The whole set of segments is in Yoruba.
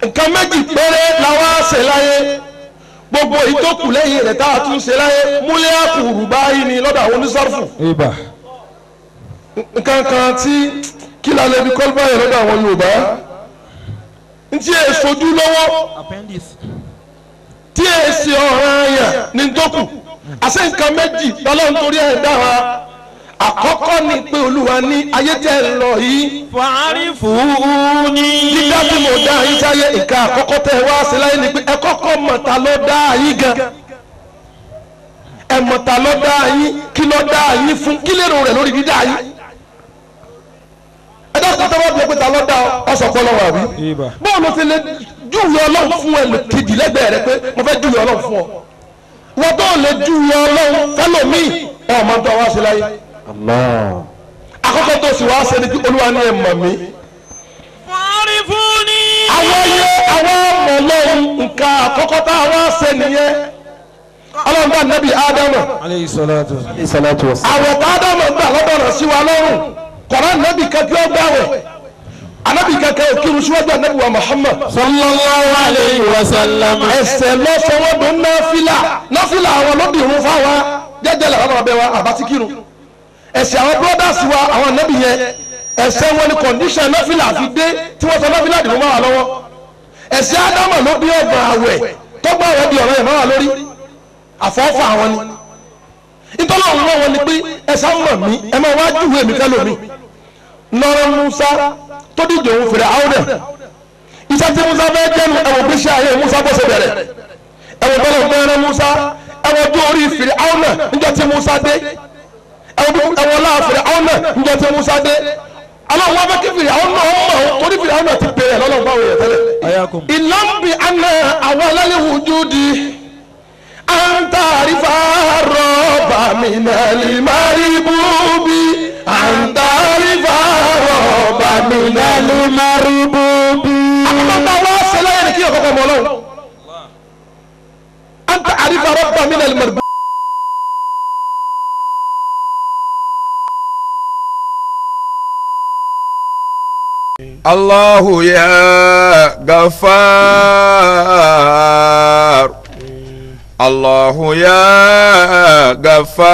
nǹkan méjì péré la wá ṣe láyé gbogbo ìtókù lẹ́yìn rẹ̀ tá a tún ṣe láyé múlẹ̀ àkùrù báyìí ni lọ́dọ̀ àwọn onísọ́rfù nǹkan kan tí kí la lè fi kọ́ báyìí lọ́dọ̀ àwọn Yorùbá ntí èsojú lọ́wọ́ tí èsì ọ̀ràn àyà ní tókù àṣẹ nǹkan méjì lọ́lọ́ nítorí ẹ̀ dá wa àkọ́kọ́ ni pé Olúwa ní ayé tẹ́ ẹ lọ yìí fa'rifuni dídá tí mo dá yín sáyé nǹkan àkọ́kọ́ tẹ́ ẹ wá sí láyé ni pé ẹ kọ́kọ́ mọ̀ta ló dá yín gan ẹ mọ̀ta ló dá yín kí ló dá yín fún kí lérò rẹ̀ lórí dídá yín ẹ dákun tó bá bí ẹgbẹ́ ta ló dá ọ̀sọ̀ pọ̀ lọ́wọ́ àbí báwo ló ti lè júwe Ọlọ́run fún ẹ kejì lẹ́gbẹ̀ẹ́ rẹ pé mo fẹ́ júwe Ọlọ́run fún ọ wọ́n tó lè júwe Ọlọ́run fẹ́lòmíì ọ̀ máa ń tọ́ wá sí láyé àkọ́kọ́ tó sì wá ṣe ni kí Olúwa ní ẹ mọ̀ mí. fa'rifuni. àwọn ọmọ Ọlọ́run nǹkan àkọ́kọ́ tá a wá ṣe nìyẹn Ọlọ́run bá nẹ́bí Ádámù. alayhi salatu wa salam. àwọ̀ tá Ádámù gbà lọ́dọ̀ rẹ̀ sí wa lọ́rùn kọ̀ọ̀rọ̀ nẹ́bí kẹ́kẹ́ ó gbàwẹ̀ anabi kẹ́kẹ́ òkìrù síwájú anabi wa Muhammad. sallallahu alayhi wa sallam. ẹsẹ̀ lọ́sọ̀wọ́dún náfìlà àwọn lóbìnrin fáwọn jẹ́jẹ́ làwọn ọbẹ̀ wa àbátíkìrù ẹ̀sẹ̀ àwọn brothers wa àwọn anabi yẹn ẹ̀sẹ̀ wọn ni condition náfìlà fi dé tí wọ́n sọ náfìlà dìbò máa wà lọ́wọ́ ẹ̀sẹ̀ Ádámù ló bí ọgbà àwẹ̀ tọ́gbà àwẹ̀ di ọ̀rọ̀ yẹn máa wà lórí àfọ́fọ́ àwọn ni nítorí àwọn wọn ni pé ẹ̀sẹ̀ mọ̀ mí ẹ máa wá júwèé mi fẹ́ lómi nọ́rọ̀ Musa tó díje òun fèrè àwọn náà iṣẹ́ tí Musa fẹ́ jẹ́nu ẹ̀wọ̀n gbéṣẹ́ ayé Musa bó ṣe bẹ̀rẹ̀ ẹ̀wọ̀n bọ́lá gbẹ́rẹ́ Musa ẹ̀wọ̀n tó orí fèrè àwọn náà níjọ́ tí Musa dé ẹ̀wọ̀n láà fèrè àwọn náà níjọ́ tí Musa dé aláwọ̀ abẹ́ kí fèrè àwọn náà mọ̀ ọ́n torí fèrè àwọn náà ti bẹ̀rẹ̀ lọ́lọ́ báwo yẹ tẹ́lẹ̀. ìlànbí àná àwọn alálẹ̀ wùjúdi anta àrífà rọ́bà mìnàlì márìbùbí anta àrífà rọ́bà mìnàlì márìbùbí. àkọ́kọ́ wa sẹ́lẹ̀ yẹn kí ọkọ̀ mọ́ lọ́wọ́ anta àrífà rọ́bà mìnàlì márìbùbí. الله يا غفار الله يا غفار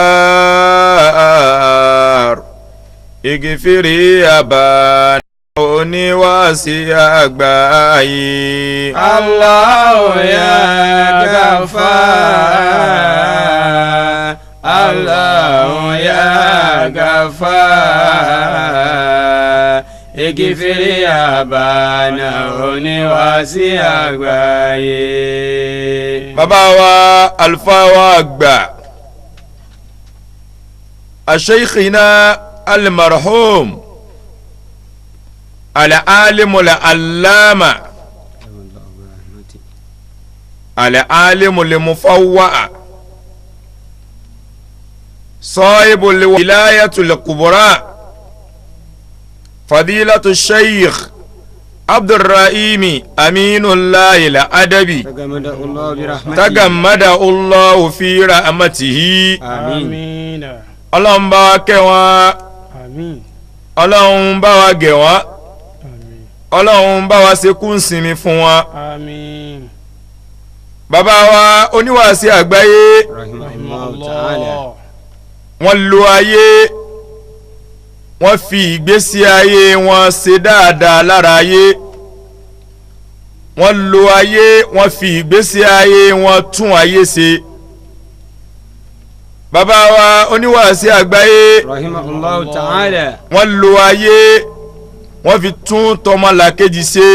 اغفري يا باني واسي أغباي الله يا غفار الله يا غفار igifiri abana oníwàásí àgbáyé. bàbá wa àlùfáà wa àgbà ashaykhina almarhum al-alim al-allama al-alim al-mufawwa صاحب الولاية الكبرى فضيلة الشيخ عبد الرحيم أمين الله الأدبي تغمد الله في رحمته àmín. Ọlọ́run bá wa kẹ́ wọn àmín. Ọlọ́run bá wa gẹ̀ wọn àmín. Ọlọ́run bá wa ṣe kúnsìnmi fún wọn. àmín. bàbá wa oníwàásí àgbáyé rahimahullah. wọ́n lo ayé wọ́n fi ìgbésí ayé wọn ṣe dáadáa lára ayé wọ́n lo ayé wọ́n fi ìgbésí ayé wọn tún ayé ṣe. bàbá wa oníwàásí àgbáyé rahimahullah ta'ala. wọ́n lo ayé wọ́n fi tún tọmọlàkejì ṣe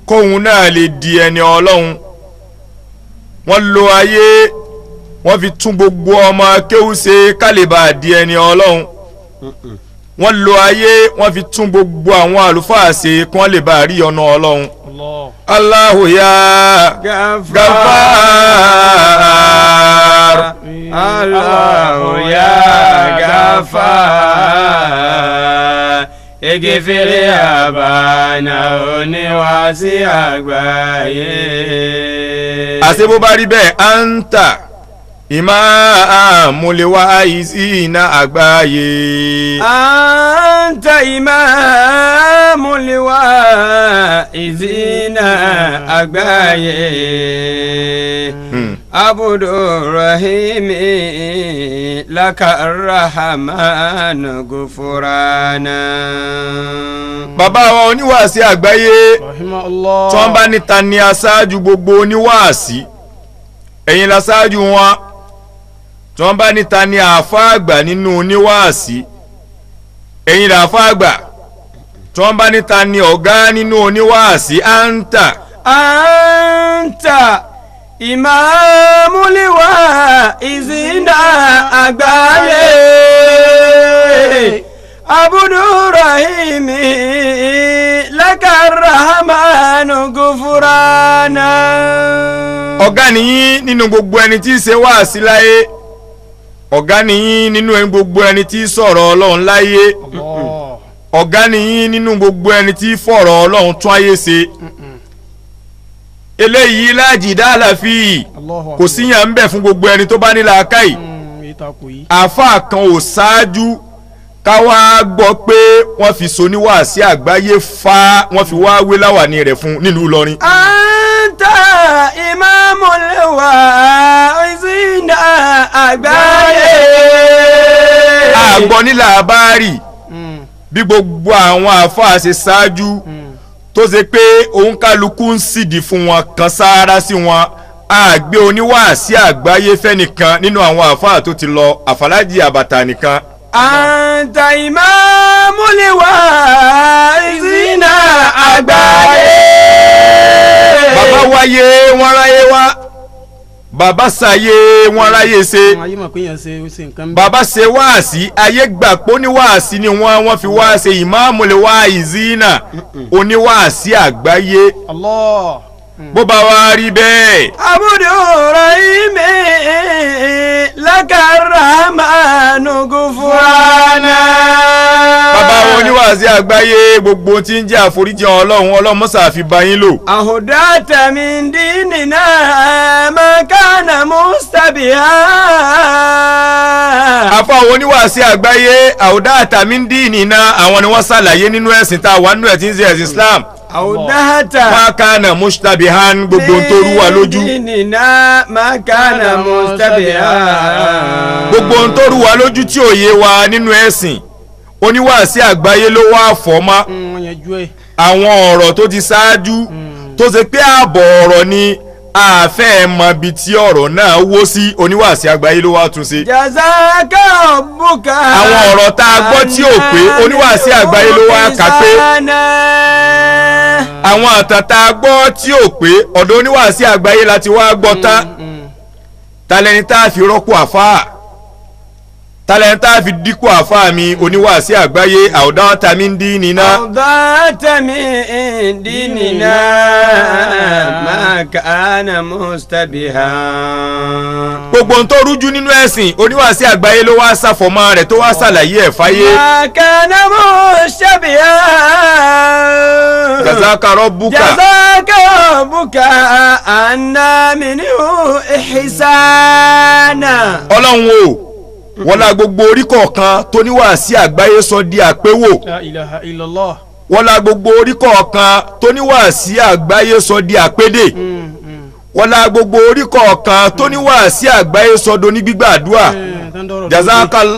kóhun náà lè di ẹni Ọlọ́run. wọ́n lo ayé wọ́n fi tún gbogbo ọmọ kéwú ṣe kálíbà di ẹni Ọlọ́run. wọ́n lo ayé wọ́n fi tún gbogbo àwọn àlùfáà ṣe kí wọ́n lè bá rí ọ̀nà Ọlọ́run. Allahu ya Ghaffar Allahu ya Ghaffar igifiri abana oníwàásí àgbáyé. àṣẹ bó bá rí bẹ́ẹ̀ anta Imamul Waizina àgbáyé. Anta Imamul Waizina àgbáyé. Abdurrahimi laka rahman gufurana. Bàbá wa oníwàásí àgbáyé tí wọ́n bá níta ní aṣáájú gbogbo oníwàásí ẹ̀yin láṣáájú wọn. Tí wọ́n bá níta ní àáfàá àgbà nínú oníwàásí ẹ̀yin làáfàá àgbà. Tí wọ́n bá níta ní ọ̀gá nínú oníwàásí anta Imamul Waizina àgbáyé. Abdurrahimi laka rahmanu gufurana. Ọ̀gá nìyí nínú gbogbo ẹni tí í ṣe wáàsí láyé. Ọ̀gá nìyí nínú gbogbo ẹni tí í sọ̀rọ̀ Ọlọ́run láyé. Ọ̀gá nìyí nínú gbogbo ẹni tí í fọ̀rọ̀ Ọlọ́run tún ayé ṣe. Eléyìí lájìdá àlàfíì kò síyàn ń bẹ̀ fún gbogbo ẹni tó bá ní làákàyè. Àáfàá kan ò ṣáájú ká wá gbọ́ pé wọ́n fi soníwàásí àgbáyé fa wọ́n fi wá wé láwàní rẹ̀ fún nílùú Ìlọrin. Anta Imamul Waizina àgbáyé. Àgbọ̀ nílà àbárì bí gbogbo àwọn àáfàá ṣe ṣáájú tó ṣe pé òun kálukú ń sídìí fún wọn kan sáárá sí wọn. Àgbẹ̀ oníwàásí àgbáyé fẹ́nìkan nínú àwọn àáfàá tó ti lọ àfàlájì àbàtà nìkan. Anta Imamul Waizina àgbáyé. Bàbá wáyé wọ́n ráyé wá. Bàbá ṣàyé wọ́n ráyé ṣe. Bàbá ṣe wáàsí ayé gbà pé oníwàásí ni wọ́n fi wá ṣe Imamul Waizina oníwàásí àgbáyé. Bó bá wá rí bẹ́ẹ̀. Abdurrahimi laka rahmanu gufurana. Bàbá wọn oníwàásí àgbáyé gbogbo tí ń jẹ́ àforíjì Ọlọ́run mọ́sà fi bá yín lò. Ahudata min dinina ma kana mustabiha. Àfọ àwọn oníwàásí àgbáyé ahudata min dinina àwọn ni wọ́n ṣàlàyé nínú ẹ̀sìn tá a wà nínú ẹ̀ tí ń ṣe ẹ̀sìn Islam. Ahudata ma kana mustabihan gbogbo tó rú wa lójú. dinina ma kana mustabiha. Gbogbo tó rú wa lójú tí ò yé wa nínú ẹ̀sìn oníwàásí àgbáyé ló wá fọ́ mọ́. Àwọn ọ̀rọ̀ tó ti ṣáájú tó ṣe pé ààbọ̀ ọ̀rọ̀ ni àfẹ́ mọ ibi tí ọ̀rọ̀ náà wó sí oníwàásí àgbáyé ló wá tún ṣe. Jazaka rabbuka. Àwọn ọ̀rọ̀ tá a gbọ́ tí ò pé oníwàásí àgbáyé ló wá kà pé. Àwọn àtàn tá a gbọ́ tí ò pé ọ̀dọ̀ oníwàásí àgbáyé láti wá gbọ́ tán. Talẹ́ni tá a fi rọ́pò àfáà. Talẹ́ni tá a fi dípò àfáà mi oníwàásí àgbáyé àwòdáwọ́ta mi ń dín nínà. Àwòdáwọ́ta mi ń dín nínà ma kana mustabiha. Gbogbo ohun tó rújú nínú ẹ̀sìn oníwàásí àgbáyé ló wá ṣàfọ̀mọ́ rẹ̀ tó wá ṣàlàyé ẹ̀ fáyé. Ma kana mustabiha. Jazaka rabbuka. Jazaka rabbuka anna minhu ihsana. Ọlọ́run o wọ́n la gbogbo orí kọ̀ọ̀kan tó níwàásí àgbáyé sọ di àpéwò. La ilaha illallah. Wọ́n la gbogbo orí kọ̀ọ̀kan tó níwàásí àgbáyé sọ di àpédè. Wọ́n la gbogbo orí kọ̀ọ̀kan tó níwàásí àgbáyé sọ do ní gbígbàdúrà.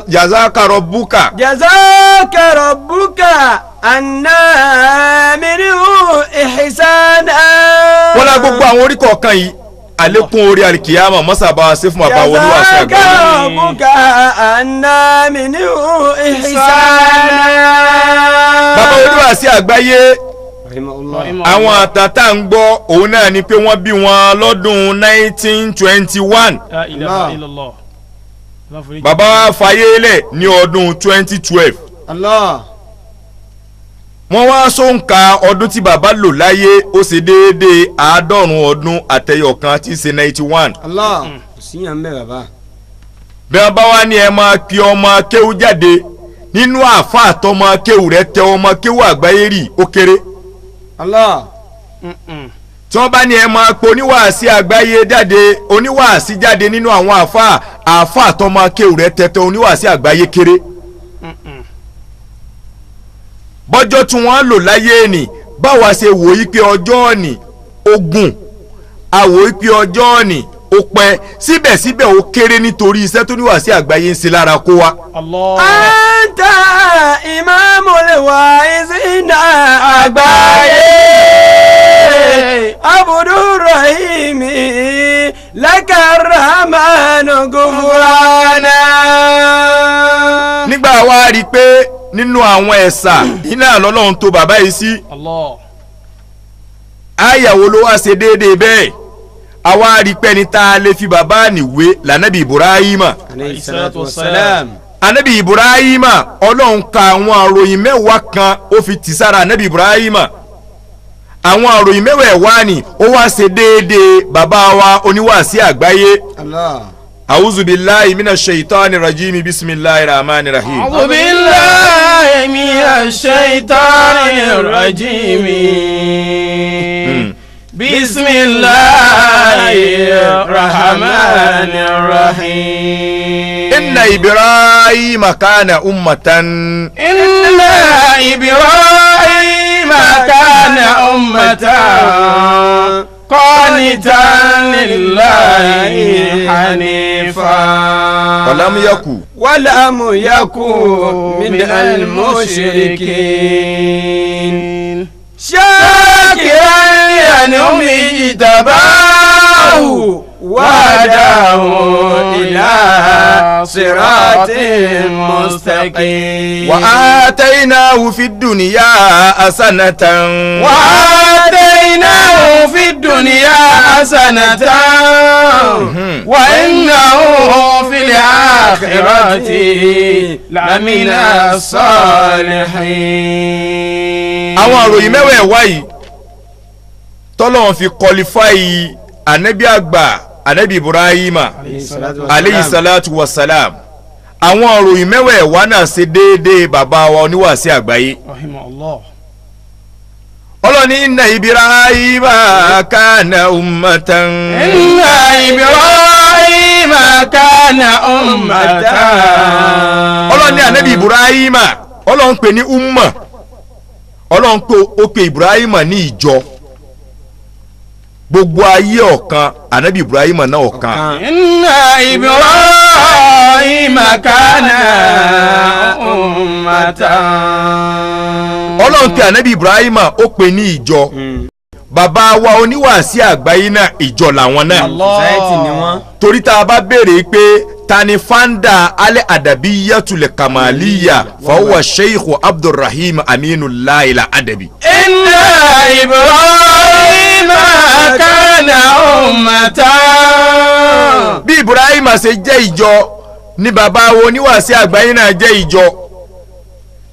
Jazaka rabbuka. Jazaka rabbuka anna minhu ihsana. Wọ́n la gbogbo àwọn orí kọ̀ọ̀kan yìí àlékún orí alikiyama mọ́sàbá ṣe fún bàbá oníwàásí àgbáyé. Jazaka rabbuka anna minhu ihsana. Bàbá oníwàásí àgbáyé àwọn àtàtà ń gbọ́ òun náà ni pé wọ́n bí wọn lọ́dún 1921. La ilaha illallah. Bàbá wa fayé lẹ̀ ní ọdún 2012. Allah. Wọ́n wá sóǹkà ọdún tí bàbá lò láyé ó ṣe déédéé 90 ọdún àtẹyọkan tí í ṣe 91. Allah. Síyàn bẹ́ẹ̀ bàbá. Bí wọ́n bá wá ní ẹ máa kí ọmọ kéwú jáde nínú àáfàá tọmọ kéwú rẹ tẹ ọmọ kéwú àgbáyé rì ó kéré. Allah. tí wọ́n bá ní ẹ máa pe oníwàásí àgbáyé jáde oníwàásí jáde nínú àwọn àáfàá tó máa kéwù rẹ tẹ́tẹ́ oníwàásí àgbáyé kéré bọ́jọ́ tí wọ́n lò láyé ni báwa ṣe wò yí pé ọjọ́ ni ogun àwò yí pé ọjọ́ ni ó pẹ́ síbẹ̀síbẹ̀ ó kéré nítorí iṣẹ́ tó níwàásí àgbáyé ń ṣe lára kó wa. anta imamul wa'izina àgbáyé abudurrahimi lakarahmanu gufurana. nígbà wa rí i pé nínú àwọn ẹ̀sà iná lọ́lọ́run tó bàbá yìí sí àyàwó ló wá ṣe déédéé bẹ́ẹ̀ àwa rí i pé ní tá a lè fi bàbá níwé lànàbì Ibrahima alayhi salatu wassalam. anabi Ibrahima ọlọ́run ka àwọn àròyìn mẹ́wàá kan ó fi tì sára anabi Ibrahima àwọn àròyìn mẹ́wàá wá ní ó wá ṣe déédéé bàbá wa oníwàásí àgbáyé. Allah. a'udhu billahi minash shaitani rajim bismillahir rahmanir rahim. a'udhu billahi minash shaitani rajim. Bismillahir rahmanir rahim. Inna Ibrahima kana ummatan. Inna Ibrahima kana ummatan qanitan lillahi hanifan. Walam yaku minal mushrikin. Shakiran li'an'umihi ijtabahu wahdahu ila siratin mustaqim. Wa atainahu fid dunya hasanatan. Wa atainahu fid dunya hasanatan. Wa innahu fil akhirati lamina salihin. Àwọn àròyìn mẹ́wàá wáyìí tọ́lọ́run fi qualify anabi àgbà anabi Ibrahima alayhi salatu wa salam. Àwọn àròyìn mẹ́wàá wá náà ṣe déédéé bàbá wa oníwàásí àgbáyé. Ọlọ́ni inna Ibrahima kana ummatan. Inna Ibrahima kana ummatan. Ọlọ́ni anabi Ibrahima Ọlọ́run pè ní umma. Ọlọ́run pé ó pe Ibrahima ní ìjọ gbogbo ayé ọ̀kan anabi Ibrahima náà ọ̀kan. Inna Ibrahima kana ummatan. Ọlọ́run pé anabi Ibrahima ó pe ní ìjọ bàbá wa oníwàásí àgbáyé náà ìjọ làwọn náà. Society ni wọ́n. Torí tá a bá béèrè pé tani fanda alẹ́ adabiyatul kamaliya fahuwa sheikh Abdulrahim Aminullah ila adabi. Inna Ibrahima kana ummatan. Bí Ibrahima ṣe jẹ́ ìjọ ni bàbá wo oníwàásí àgbáyé náà jẹ́ ìjọ.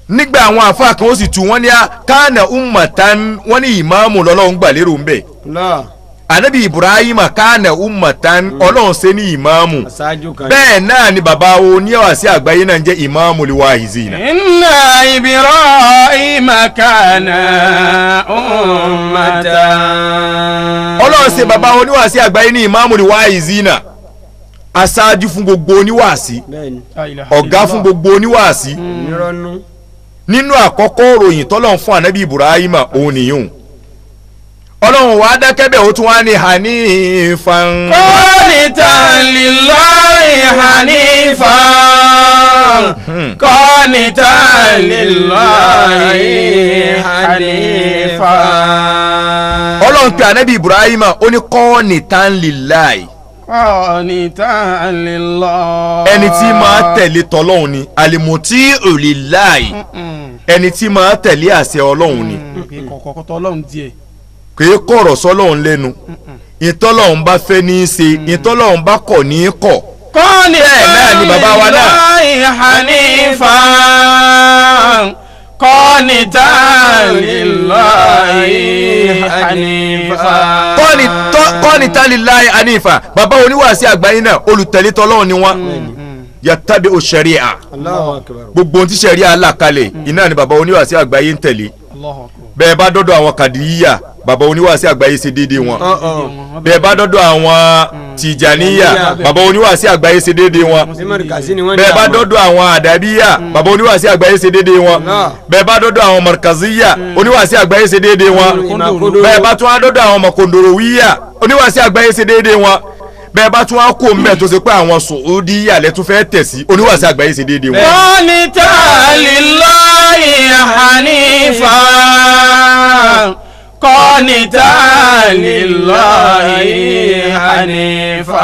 Nígbà àwọn àfáà kan ó sì tú wọ́n ní kana ummatan wọ́n ní ìmáàmù lọ́lọ́run gbà lérò ń bẹ̀. Anabi Ibrahima kana ummatan Ọlọ́run ṣe ní ìmáàmù. Bẹ́ẹ̀ náà ni bàbá wo oníwàásí àgbáyé náà jẹ́ ìmáàmù liwa'izina. Inna Ibrahima kana ummatan. Ọlọ́run ṣe bàbá wo oníwàásí àgbáyé ní ìmáàmù liwa'izina. Aṣáájú fún gbogbo oníwàásí. Ọ̀gá fún gbogbo oníwàásí. Nínú àkọ́kọ́ ròyìn tọ́lọ́run fún Anabi Ibrahima òun nìyún. Ọlọ́run wá dákẹ́bẹ̀ ó tún wá ní hanifan. Qanitan lillahi hanifan. Qanitan lillahi hanifan. Ọlọ́run pé Anabi Ibrahima ó ní qanitan lillahi. Qanitan lillahi. Ẹni tí máa tẹ̀lé tọ́lọ́run ni alimuti'u lillahi. Ẹni tí máa tẹ̀lé àṣẹ Ọlọ́run ni. Kọ̀kọ̀kọ̀ tọ́lọ́run díẹ̀. Kìí kọ̀rọ̀ sọ́lọ́run lẹ́nu ìtọ́lọ́run bá fẹ́ ní í ṣe ìtọ́lọ́run bá kọ̀ ní í kọ̀. Qanitan náà ni bàbá wa náà. lillahi hanifan. Qanitan lillahi hanifan. Qanitan lillahi hanifa bàbá oníwàásí àgbáyé náà olùtẹ̀lé tọ́lọ́run ni wọ́n. Yattabi'u sharia gbogbo ohun tí sharia là kalẹ̀ iná ni bàbá oníwàásí àgbáyé ń tẹ̀lé. bẹ́ẹ̀ bá dọ́dọ̀ àwọn kàdíyà bàbá oníwàásí àgbáyé ṣe déédéé wọn bẹ́ẹ̀ bá dọ́dọ̀ àwọn tìjàníyà bàbá oníwàásí àgbáyé ṣe déédéé wọn bẹ́ẹ̀ bá dọ́dọ̀ àwọn àdàbíyà bàbá oníwàásí àgbáyé ṣe déédéé wọn bẹ́ẹ̀ bá dọ́dọ̀ àwọn markaziya oníwàásí àgbáyé ṣe déédéé wọn bẹ́ẹ̀ bá tún wá dọ́dọ̀ àwọn makondorowiya oníwàásí àgbáyé ṣe déédéé wọn bẹ́ẹ̀ bá tún wá kó mbẹ́ tó ṣe pé àwọn sòódì yàlẹ́ tún fẹ́ tẹ̀ sí oníwàásí àgbáyé ṣe déédéé wọn. qanita lillahi hanifa qanita lillahi hanifa.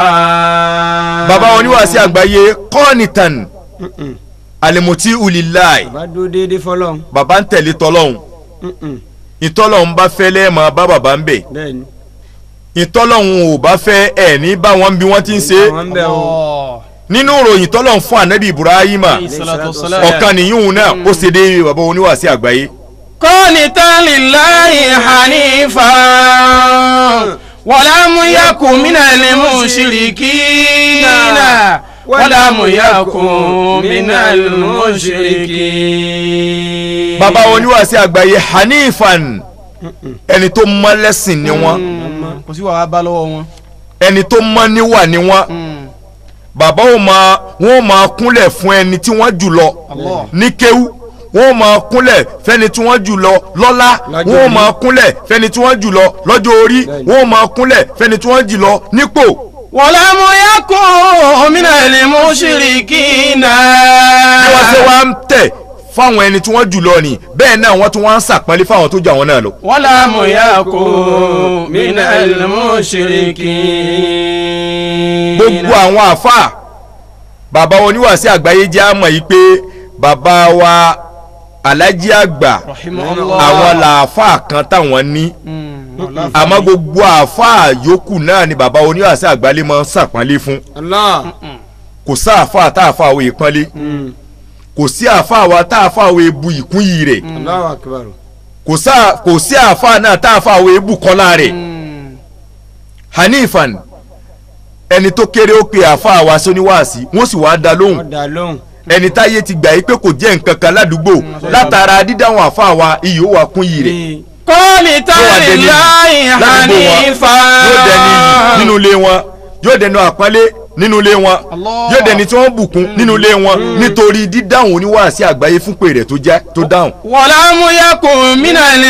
bàbá oníwàásí àgbáyé qanitan alimuti ulillahi. bàbá dúró déédéé fọlọ́n. bàbá ń tẹ̀lé tọ́lọ́hún ìtọ́lọ́hún bá fẹ́ lẹ́ẹ̀mọ́ bá bàbá ń bẹ̀ bẹ́ẹ̀ni. ìtọ́lọ́hún ò bá fẹ́ ẹ̀ ní bá wọn bí wọ́n ti ń ṣe nínú ìròyìn tọ́lọ́hún fún ànábì Ibrahima ọ̀kan nìyún náà ó ṣe dé bàbá oníwàásí àgbáyé. qanitan lillahi hanifa walam yakun minal mushrikina walam yakun minal mushrikin. bàbá oníwàásí àgbáyé hanifan ẹni tó mọ́ lẹ́sìn ni wọ́n kò sí wàá bá lọ́wọ́ wọn. ẹni tó mọ́ níwà ni wọ́n bàbá wọn máa kúnlẹ̀ fún ẹni tí wọ́n jù lọ ní kéwú wọ́n máa kúnlẹ̀ fẹ́ni tí wọ́n jù lọ lọ́lá wọ́n máa kúnlẹ̀ fẹ́ni tí wọ́n jù lọ lọ́jọ́ orí wọ́n máa kúnlẹ̀ fẹ́ni tí wọ́n jù lọ nípò. walam yakun minal mushrikina. bí wọ́n ṣe wá ń tẹ̀ fáwọn ẹni tí wọ́n jù lọ ni bẹ́ẹ̀ náà wọ́n tún wá ń sàpọ́nlé fáwọn tó jù àwọn náà lọ. walam yakun minal mushrikin. gbogbo àwọn àfáà bàbá oníwàásí àgbáyé jẹ́ àmọ̀ yìí pé bàbá wa alájí àgbà àwọn làáfáà kan táwọn ní àmọ́ gbogbo àfáà yòókù náà ni bàbá oníwàásí àgbáyé máa ń sàpọ́nlé fún kò sáàfáà táàfáà wo ìpọ́nlé kò sí àfáà wa táàfáà wo ebu ìkún yìí rẹ̀ kò sí àfáà náà táàfáà wo ebu kọ́lá rẹ̀ hanifan ẹni tó kéré ó pe àfáà wa sóníwàásí wọ́n sì wá dá lóhùn ẹni táyé ti gbà yí pé kò jẹ́ nǹkan kan ládùúgbò látara dídáhùn àfáà wa iyì ó wà kún yìí rẹ̀. qanitan lillahi hanifa. yóò dẹni nínú ilé wọn yóò dẹnu àpọ́nlé nínú ilé wọn yóò dẹni tí wọ́n bùkún nínú ilé wọn nítorí dídáhùn oníwàásí àgbáyé fún pé rẹ̀ tó dáhùn. walam yakun minal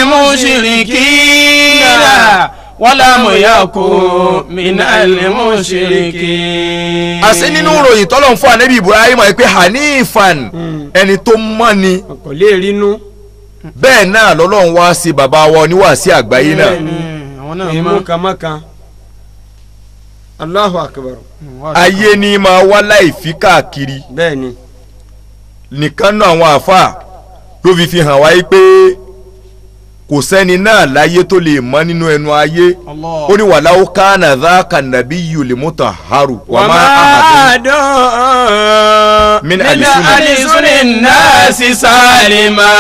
mushrikina walam yakun minal mushrikin. àṣẹ nínú ìròyìn tọ́lọ̀ ń fún ànábì Ibrahim pé hanifan ẹni tó mọ́ ni kò lè rínú. bẹ́ẹ̀ náà lọ́lọ́run wá sí bàbá wa oníwàásí àgbáyé náà. ìmú kàmákan. Allahu akbar. ayé ni máa wá láì fi káàkiri bẹ́ẹ̀ni. nìkan náà àwọn àáfàá ló fi hàn wáyé pé kò sẹ́ni náà láyé tó lè mọ́ nínú ẹnu ayé ó ní wàláwó kánà dáàkà nàbí yìí lè mú tàn haru wà má àhàdùn min alisunin nasi salima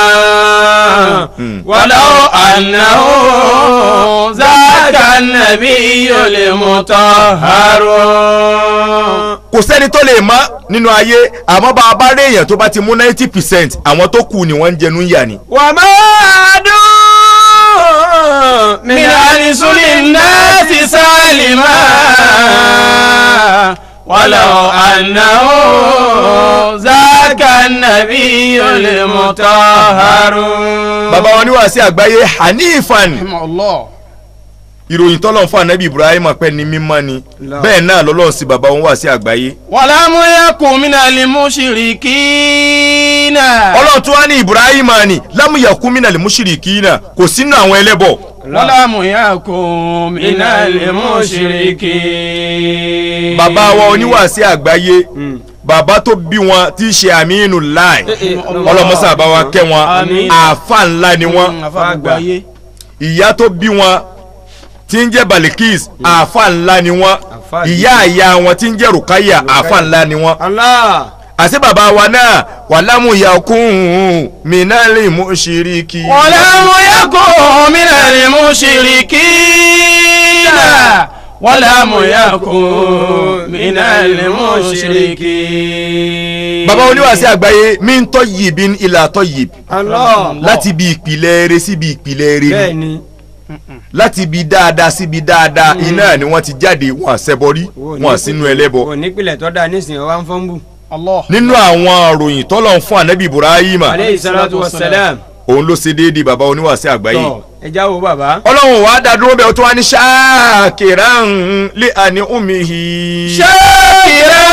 wàláwó annahu záàkà nàbí yìí lè mú tàn haru. kò sẹ́ni tó lè mọ́ nínú ayé àmọ́ bá a bá rí èèyàn tó bá ti mú 90% àwọn tó kù ni wọ́n ń jẹnu yà ni. wà má dùn min alisulin nasi salima walau annahu zaka nabiyyul mutahharun. bàbá wọn oníwàásí àgbáyé hanifan ìròyìn tọ́lọ̀ fún ànábì Ibrahim pẹ́ ní mímọ́ ni bẹ́ẹ̀ náà lọ́lọ́run sí bàbá wọn wá sí àgbáyé. walam yakun minal mushrikina. ọlọ́run tó wá ní Ibrahim ni lam yakun minal mushrikina kò sínú àwọn ẹlẹ́bọ. walam yakun minal mushrikin. bàbá wa oníwàásí àgbáyé bàbá tó bí wọn tí í ṣe Aminu Lai ọlọ́mọsá bá wa kẹ́ wọn àáfà ńlá ni wọn ìyá tó bí wọn tí ń jẹ́ Balikis àáfà ńlá ni wọ́n ìyá àyà wọn tí ń jẹ́ Rukaya àáfà ńlá ni wọ́n. àti bàbá wa náà wàlámù yakun minali mushiriki. wàlámù yakun minali mushiriki ولم يكن من المشركين. bàbá oníwàásí àgbáyé min tayyibin ila tayyib. Allah. láti bí ìpìlẹ̀ eré síbi ìpìlẹ̀ eré bẹ́ẹ̀ ni ni. láti bí dáadáa síbi dáadáa iná ni wọ́n ti jáde wọn àṣẹbọrí wọn sínú ẹlẹ́bọ. kò nípìlẹ̀ tó dáa nísìnyí wá ń fọ́nbù. nínú àwọn àròyìn tọ́lọ̀ ń fún ànábì Ibrahima aleyhi salatu wa salam. òun ló ṣe déédéé bàbá oníwàásí àgbáyé. tọ́ ẹ jáwó bàbá. ọlọ́run wàá dá dúró bẹ́ẹ̀ tó wá ní shakiran li an'umihi. شاكرا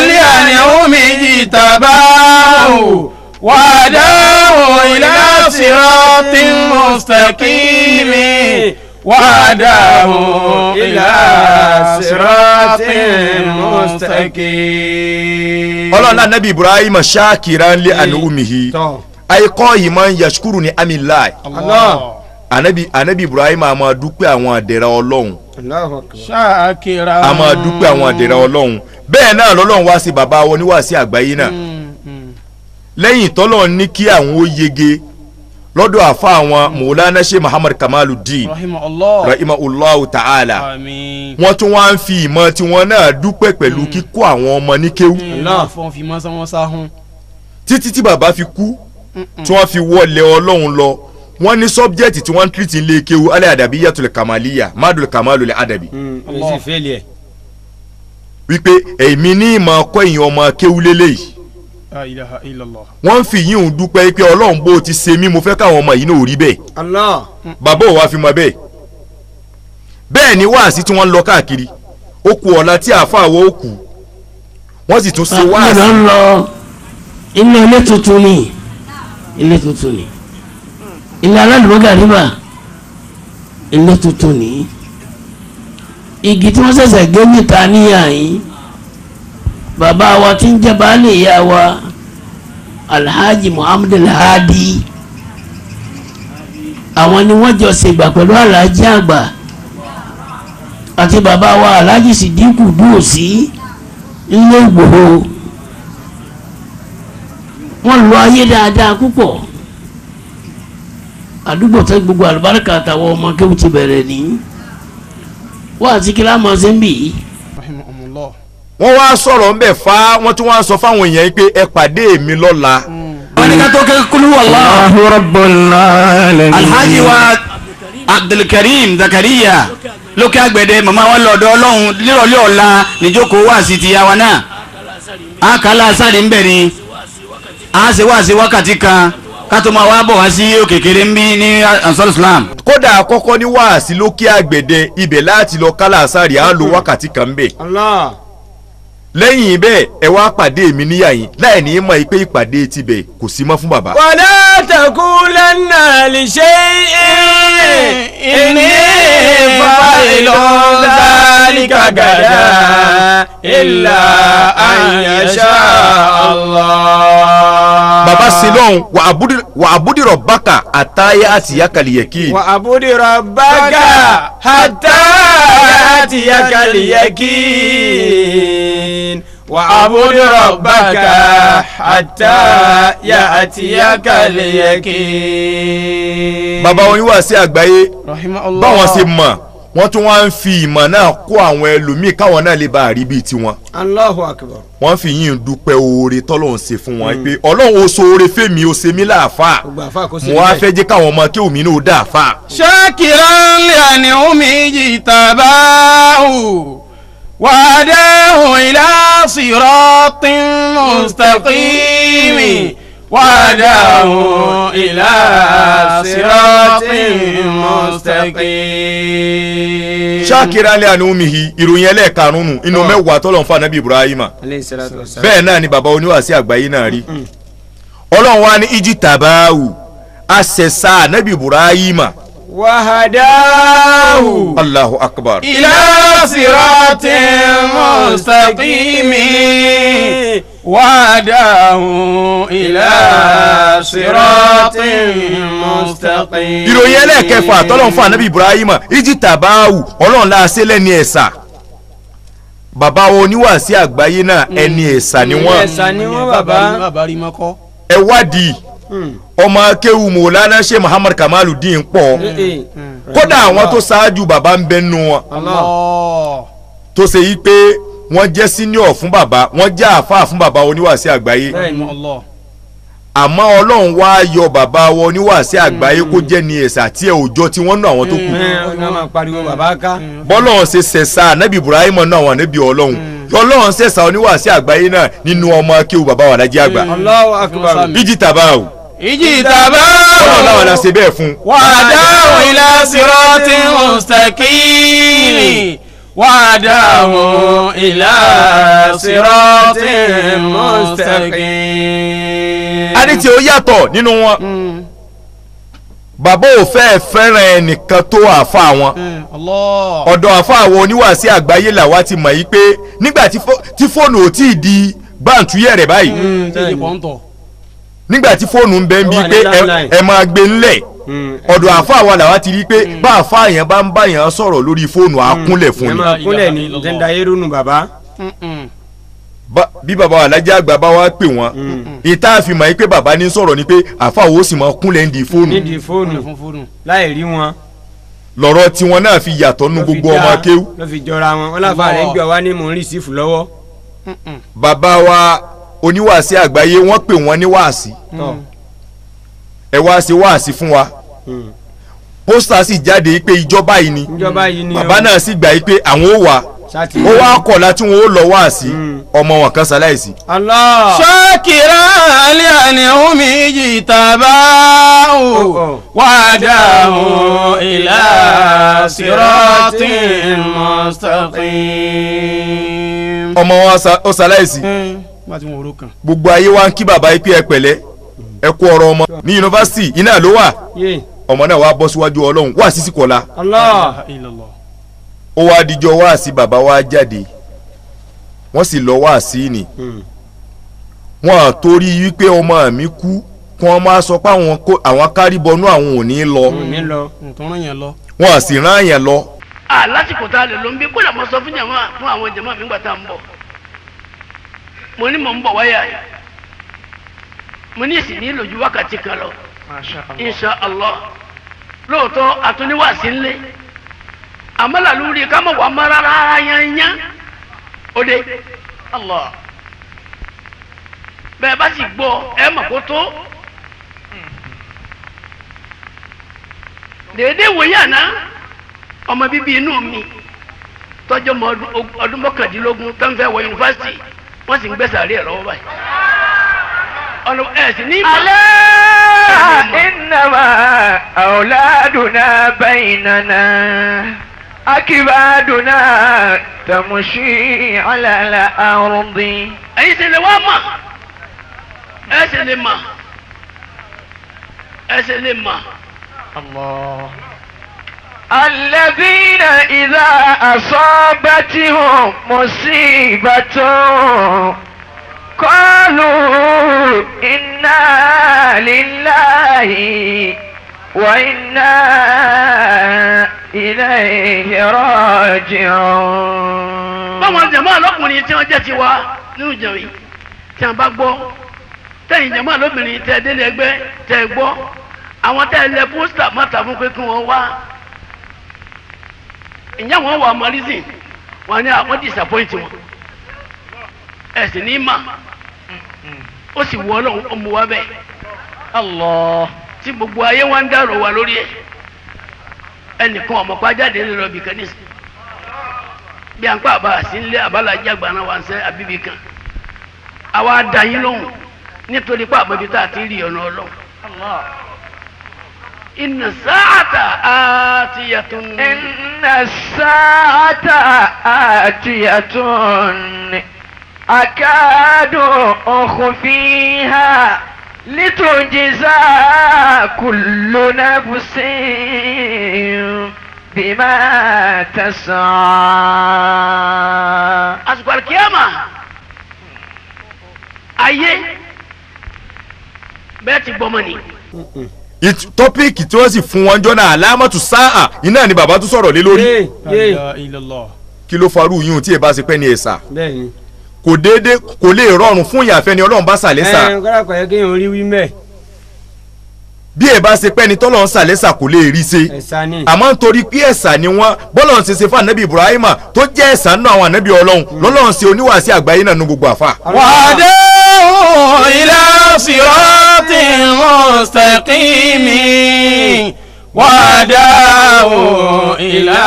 لأنعمه اجتباه وهداه إلى صراط مستقيم وهداه إلى صراط مستقيم. ọlọ́run náà ànábì Ibrahima shakiran li an'umihi. tọ́ àìkọ́ yìí máa ń yashkuru ní amíláì. Allah. ànábì Ibrahima a máa dúpẹ́ àwọn àdẹ̀rà ọlọ́run. Allahu akbar. شاكرا a máa dúpẹ́ àwọn àdẹ̀rà ọlọ́run. bẹ́ẹ̀ náà lọ́lọ́run wá sí bàbá wọn níwàásí àgbáyé náà. lẹ́yìn tọ́lọ́run ní kí àwọn ó yege lọ́dọ̀ àfa àwọn Maulana Sheikh Muhammad Kamaluddin رحمه الله rahimahullahu ta'ala. آمين. wọ́n tún wá ń fi ìmọ̀ tiwọn náà dúpẹ́ pẹ̀lú kíkọ́ àwọn ọmọ ní kéwú. الله fọ́n fi mọ́sán wọn sáhún. títí tí bàbá fi kú tí wọ́n fi wọlé ọlọ́run lọ wọ́n ní sọ́bjẹ́tì tí wọ́n ń tìrìtì ilé kéwú alẹ́ àdàbí yàtọ̀ lè kàmálíyà mádùn lè kàmálù lè àdàbí. èyí sì fẹ́ẹ̀lì ẹ̀. wípé èmi ní ìmọ̀ ọkọ èèyàn ọmọ kéwú lélẹ́yìí لا إله إلا الله. wọ́n ń fi yín òun dúpẹ́ pé ọlọ́run bó ti ṣe mí mo fẹ́ káwọn ọmọ yìí náà ò rí bẹ́ẹ̀ Allah. bàbá ò wá fi mọ bẹ́ẹ̀ bẹ́ẹ̀ ni wáàsí tí wọ́n ń lọ káàkiri ó kù ọ̀la tí àáfàá wọ́ ó kù wọ́n sì tún ṣe wáàsí. ń lọ ilé ilé tuntun ni ilé tuntun ni ilé aládùúgbò níbà ilé tuntun ni igi tí wọ́n ṣẹ̀ṣẹ̀ gé níta níyà yín bàbá wa tí ń jẹ́ baálé ìyá wa Alhaji Muhammad Alhadi àwọn ni wọ́n jọ ṣègbà pẹ̀lú Alhaji àgbà àti bàbá wa Alhaji Sidiku Dúòsí ilé Ìgbòho wọ́n lọ ayé dáadáa púpọ̀ àdúgbò tẹ gbogbo àlùbáríkà àtàwọn ọmọ kéwù ti bẹ̀rẹ̀ ní wọ́n àti kí lámọ̀ ṣe ń bì í. رحمه الله. wọ́n wá sọ̀rọ̀ ńbẹ̀ fa wọ́n tún wá sọ fáwọn èèyàn yìí pé ẹ pàdé mi lọ́la. wọ́n ní ká tó kẹ́ kúlú Allahu Rabbul Alamin. Alhaji wa Abdulkarim Zakariya lókè àgbẹ̀dẹ màmá wa lọ́dọ̀ ọlọ́run nírọ̀lẹ́ ọ̀la níjókòó wá sí ti yàwá náà. a kàlá sáré ń bẹ̀ ni a ṣe wá sí wákàtí kan ká tó máa wá bọ̀ wá sí òkèkèrè ń bí ní Ansar Islam. kódà àkọ́kọ́ ní wáàsí lókè àgbẹ̀dẹ ibẹ̀ láti lọ kálá àsárì á lo wákàtí kan ń bẹ̀. Allah. lẹ́yìn bẹ́ẹ̀ ẹ wá pàdé mi níyà yín láì ní mọ̀ pé ìpàdé tibẹ̀ kò sí mọ́ fún bàbá. wala taqulanna li shay'in inni fa'ilun dhalika gadan illa an yasha Allah. bàbá silọ́hún wà àbúdí rabbaka àtàyà àti yàkàlìyẹ̀kì. wa abudi rabbaka hatta yatiyakal yakin. وعبد ربك حتى يأتيك اليقين. bàbá wọn wá sí àgbáyé رحمه الله. báwọn ṣe mọ̀ wọ́n tún wá ń fi ìmọ̀ náà kó àwọn ẹlòmíì káwọn náà lè bá a rí bíi tiwọn. Allahu akbar. wọ́n fi yín dúpẹ́ oore tọ́lọ́run ṣe fún wọn pé ọlọ́run ó so oore fẹ́mi ó ṣe mí láàfà gbogbo àfa kò sí mo wá fẹ́ jẹ́ káwọn ọmọ kí omi náà dá àfà. شاكرا لأنعمه اجتباه وهداه إلى صراط مستقيم وهداه إلى صراط مستقيم. ṣáàkiri alẹ́ àná omi yìí ìròyìn ẹlẹ́ẹ̀karùn-ún inú mẹ́wàá tọ́lọ́run fún anabi Ibrahima alayhi salatu wassalam. bẹ́ẹ̀ náà ni bàbá oníwàásí àgbáyé náà rí ọlọ́run wa ní ìjì tàbáwù àṣẹṣà anabi Ibrahima. wahadahu. Allahu akbar. إلى صراط مستقيم وهداه إلى صراط مستقيم. ìròyìn ẹlẹ́ẹ̀kẹfà tọ́lọ́run fún anabi Ibrahima ìjì tàbáwù ọlọ́run la ṣe lẹ́ni ẹ̀sà bàbá oníwàásí àgbáyé náà ẹni ẹ̀sà ni wọ́n ẹ̀sà ni wọ́n bàbá. bàbá rí mọ́kọ́. ẹ wádìí ọmọ akéwu Mọ̀lánà Sheikh Muhammad Kamaluddin pọ̀ kódà àwọn tó ṣáájú bàbá ń bẹ nù wọn tó ṣe yí pé wọ́n jẹ́ senior fún bàbá wọ́n jẹ́ àfáà fún bàbá oníwàásí àgbáyé àmọ́ Ọlọ́run wá yọ bàbá wọn oníwàásí àgbáyé kó jẹ́ ní ẹ̀sà tí ẹ̀ òjò tí wọ́n ná àwọn tó kù bọ́lọ́run ṣe ṣẹ̀ṣà Ànábì Ibrahim náà àwọn ànábì Ọlọ́run Ọlọ́run ṣẹ̀ṣà oníwàásí àgbáyé náà nínú ọmọ akéwu bàbá wa Lájí Àgbà Allahu Akbar ìjìtàbáwò Ọlọ́run náà wà lá ṣe bẹ́ẹ̀ fún wa'adahu ila siratin mustaqim wa'adahu ila siratin mustaqim. adé tí ó yàtọ̀ nínú wọn bàbá ò fẹ́ràn ẹnìkan tó àfa wọn ọ̀dọ̀ àfa àwọn oníwàásí àgbáyé làwa ti mọ̀ yí pé nígbà tí fóònù ò tí ì di báǹtúyẹ̀ rẹ̀ báyìí nígbà tí fóònù ń bẹ ń bí pé ẹ máa gbé ńlẹ̀ ọ̀dọ̀ àfa àwọn làwa ti rí pé bá àfa yẹn bá ń bá yẹn sọ̀rọ̀ lórí fóònù àkúnlẹ̀ fún ni. kúnlẹ̀ ní jẹ́ndà erunu bàbá. bí bàbá Alájí Àgbà bá wá pè wọ́n ìta àfihàn yìí pé bàbá ní sọ̀rọ̀ ni pé àfa wo sì máa kúnlẹ̀ ń di fóònù. nídìí fóònù láì rí wọn. lọ́rọ̀ tiwọn náà fi yàtọ̀ nínú gbogbo ọmọ akéwù. ló fi jọra wọn wọn láfa rẹ̀ ń gbé wa ní mò ń rí sífù lọ́wọ́. bàbá wa oníwàásí àgbáyé wọ́n pè wọ́n ní wàásí ẹ wá ṣe wàásí fún wa pósítà sì jáde pé ìjọba yìí ni bàbá náà sì gbà pé àwọn ò wá ó wá kọ̀ láti wọn ó lọ wàásí ọmọ wọn kan ṣaláìsí. shakiran li an'umi ijtabahu wa'adahu ila siratin mustaqim. ọmọ wọn ó ṣaláìsí gbogbo ayé wa ń kí bàbá yìí pé ẹ pẹ̀lẹ́ ẹ kú ọ̀rọ̀ ọmọ ní yunifásitì iná ló wà ọmọ náà wàá bọ́ síwájú Ọlọ́run wá sí Kọ́lá ó wá díjọ wá sí bàbá wa jáde wọ́n sì lọ wá sí ni wọ́n à torí wípé ọmọ mi kú kí wọ́n máa sọ pé àwọn kárí bọnú àwọn ò ní lọ wọ́n à sì rán àyàn lọ. lásìkò tá a lè lọ ń bí kódà mo sọ fún àwọn jàmáà mi gbà tá a ń bọ̀ mo ní mò ń bọ̀ wáyà mo ní ìsìn ní ìlòjú wákàtí kan lọ insha Allah lóòótọ́ àtúníwàsí ńlẹ̀ àmàlà lórí ká mọ̀ wà má rárá yányá òde Allah bẹ́ẹ̀ bá sì gbọ́ ẹ mọ̀ kó tó déédéé wòye àná ọmọ bíbí inú mi tọ́jú ọmọ ọdún mọ́kàndínlógún tó ń fẹ́ wọ yunifásitì wọ́n sì ń gbé sàárè ẹ̀ lọ́wọ́ báyìí. ọ̀nà ẹ̀sìn ní ìmọ̀. alẹ́ innama awladuna baynana akibaduna tamushi ala al-ardi. ẹ̀yin sì lè wá mọ̀ ẹ̀ sì lè mọ̀ ẹ̀ sì lè mọ̀. Allah. الذين إذا أصابتهم مصيبة قالوا إنا لله وإنا إليه راجعون. báwọn jàmáà lọ́kùnrin tí wọ́n jẹ́ tiwa nínú ìjọ yìí tí wọ́n bá gbọ́ tẹ̀yìn jàmáà lóbìnrin tẹ̀ délé ẹgbẹ́ tẹ̀ gbọ́ àwọn tẹ̀ lẹ pósítà mọ́ta fún pé kí wọ́n wá. ǹjẹ́ wọ́n wà mọ́rísìn wọn ni àwọn disappoint wọn ẹ̀sìn ní mà ó sì wọ́ ọlọ́run ọmọ wa bẹ́ẹ̀ Allah tí gbogbo ayé wa ń dárò wa lórí ẹ̀ ẹnìkan ọmọkpa jáde ńlọ bí kan nísìn bí à ń pa àbá sí ńlẹ̀ àbálàjì àgbàna wa ń sẹ́ àbíbí kan àwa dá yín lóhùn nítorí pé àbẹ̀bí tá a ti rí ọ̀nà ọlọ́run. إن الساعة آتية إن الساعة آتية أكاد أخفيها لتجزى كل نفس بما تسعى. àsìkò àlùkìyámà ayé bẹ́ẹ̀ ti gbọ́mọ ni. tọ́píìkì tí wọ́n sì fún wọn jọ náà alámọ̀tò sáà iná ni bàbá tún sọ̀rọ̀ lé lórí. kí ló farú yín tí ẹ bá ṣe pẹ́ ní ẹ̀sà. kò déédé kò lè rọrùn fún ìyàfẹ́ ni ọlọ́run bá sàlẹ̀ sà. kọ́lá kọ̀ yẹ kí n rí wí mẹ́. bí ẹ bá ṣe pẹ́ ni tọ́lọ́ ń sàlẹ́sà kò lè rí ṣe ẹ̀sà ni. àmọ́ nítorí pé ẹ̀sà ni wọ́n bọ́lọ̀ ń ṣe fún ànábì Ibrahima tó jẹ́ ẹ̀sà nínú àwọn ànábì Ọlọ́run lọ́lọ́run ṣe oníwàásí àgbáyé náà ní gbogbo àfa. wàdé ila siratin mustaqimi wàdé ila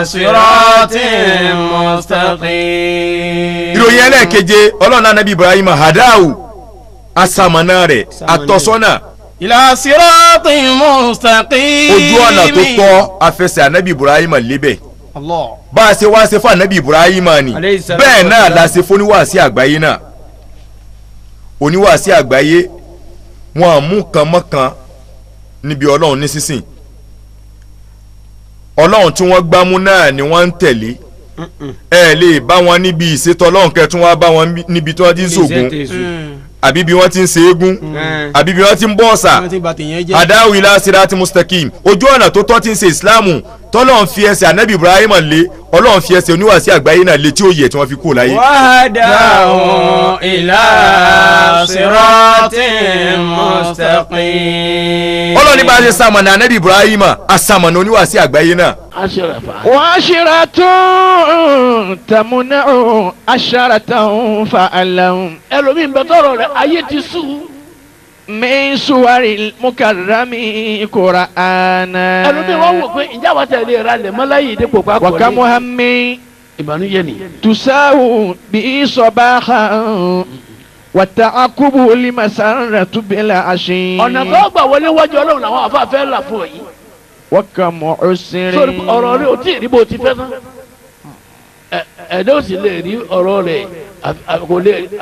siratin mustaqimi. ìròyìn ẹlẹ́ẹ̀keje Ọlọ́run ànábì Ibrahima hadahu asamana rẹ̀ atọ́sọ́nà ila siratin mustaqimi. ojú ọ̀nà tó tọ́ afẹsẹ̀ ànábì Ibrahima lébẹ̀ Allah. bá a ṣe wá ṣe fún ànábì Ibrahima ni Alayhi salatu bẹ́ẹ̀ náà wassalam. la ṣe fún oníwàásí àgbáyé náà oníwàásí àgbáyé wọn à mú kan mọ́kan níbi Ọlọ́run ní sísìn Ọlọ́run tí wọ́n gbámú náà ni wọ́n ń tẹ̀lé ẹ lè bá wọn níbi ìṣètò Ọlọ́run kẹtún wá bá wọn níbi tí wọ́n ti ń ṣògùn àbí bí wọ́n ti ń ṣe eégún àbí bí wọ́n ti ń bọ́ ọ̀sà adáwò ilá sirati mustaqim ojú ọ̀nà tó tọ́ ti ń ṣe ìsìláàmù tọ́lọ́run fi ẹsẹ̀ ànábì Ibrahim lé Ọlọ́run fi ẹsẹ̀ oníwàásí àgbáyé náà lé tí ó yẹ tí wọ́n fi kú láyé. wahdahu ila siratin mustaqim. Ọlọ́run ní bá a ṣe sàmọ̀nà ànábì Ibrahim àsàmọ̀nà oníwàásí àgbáyé náà. وعشرة تمنع عشرة فألهم ẹlòmíì ń bẹ tọrọ rẹ̀ ayé ti sùn. من سور المكرم قرآنا ẹlòmíì wọ́n wò pé ìjà wa tẹ̀lé ra lẹ̀ mọ́láyé dípò pápá. وكم هم ìbànújẹ́ ni. تساو به صباحا والتعقب لمسرة بلا عشي ọ̀nà tó gbà wọlé wájú Ọlọ́run làwọn àfa fẹ́ là fún ọ yìí. وكم عسر sórí ọ̀rọ̀ rẹ̀ ò tí ì rí bó ti fẹ́ tán. ẹ̀dá ò sì lè rí ọ̀rọ̀ rẹ̀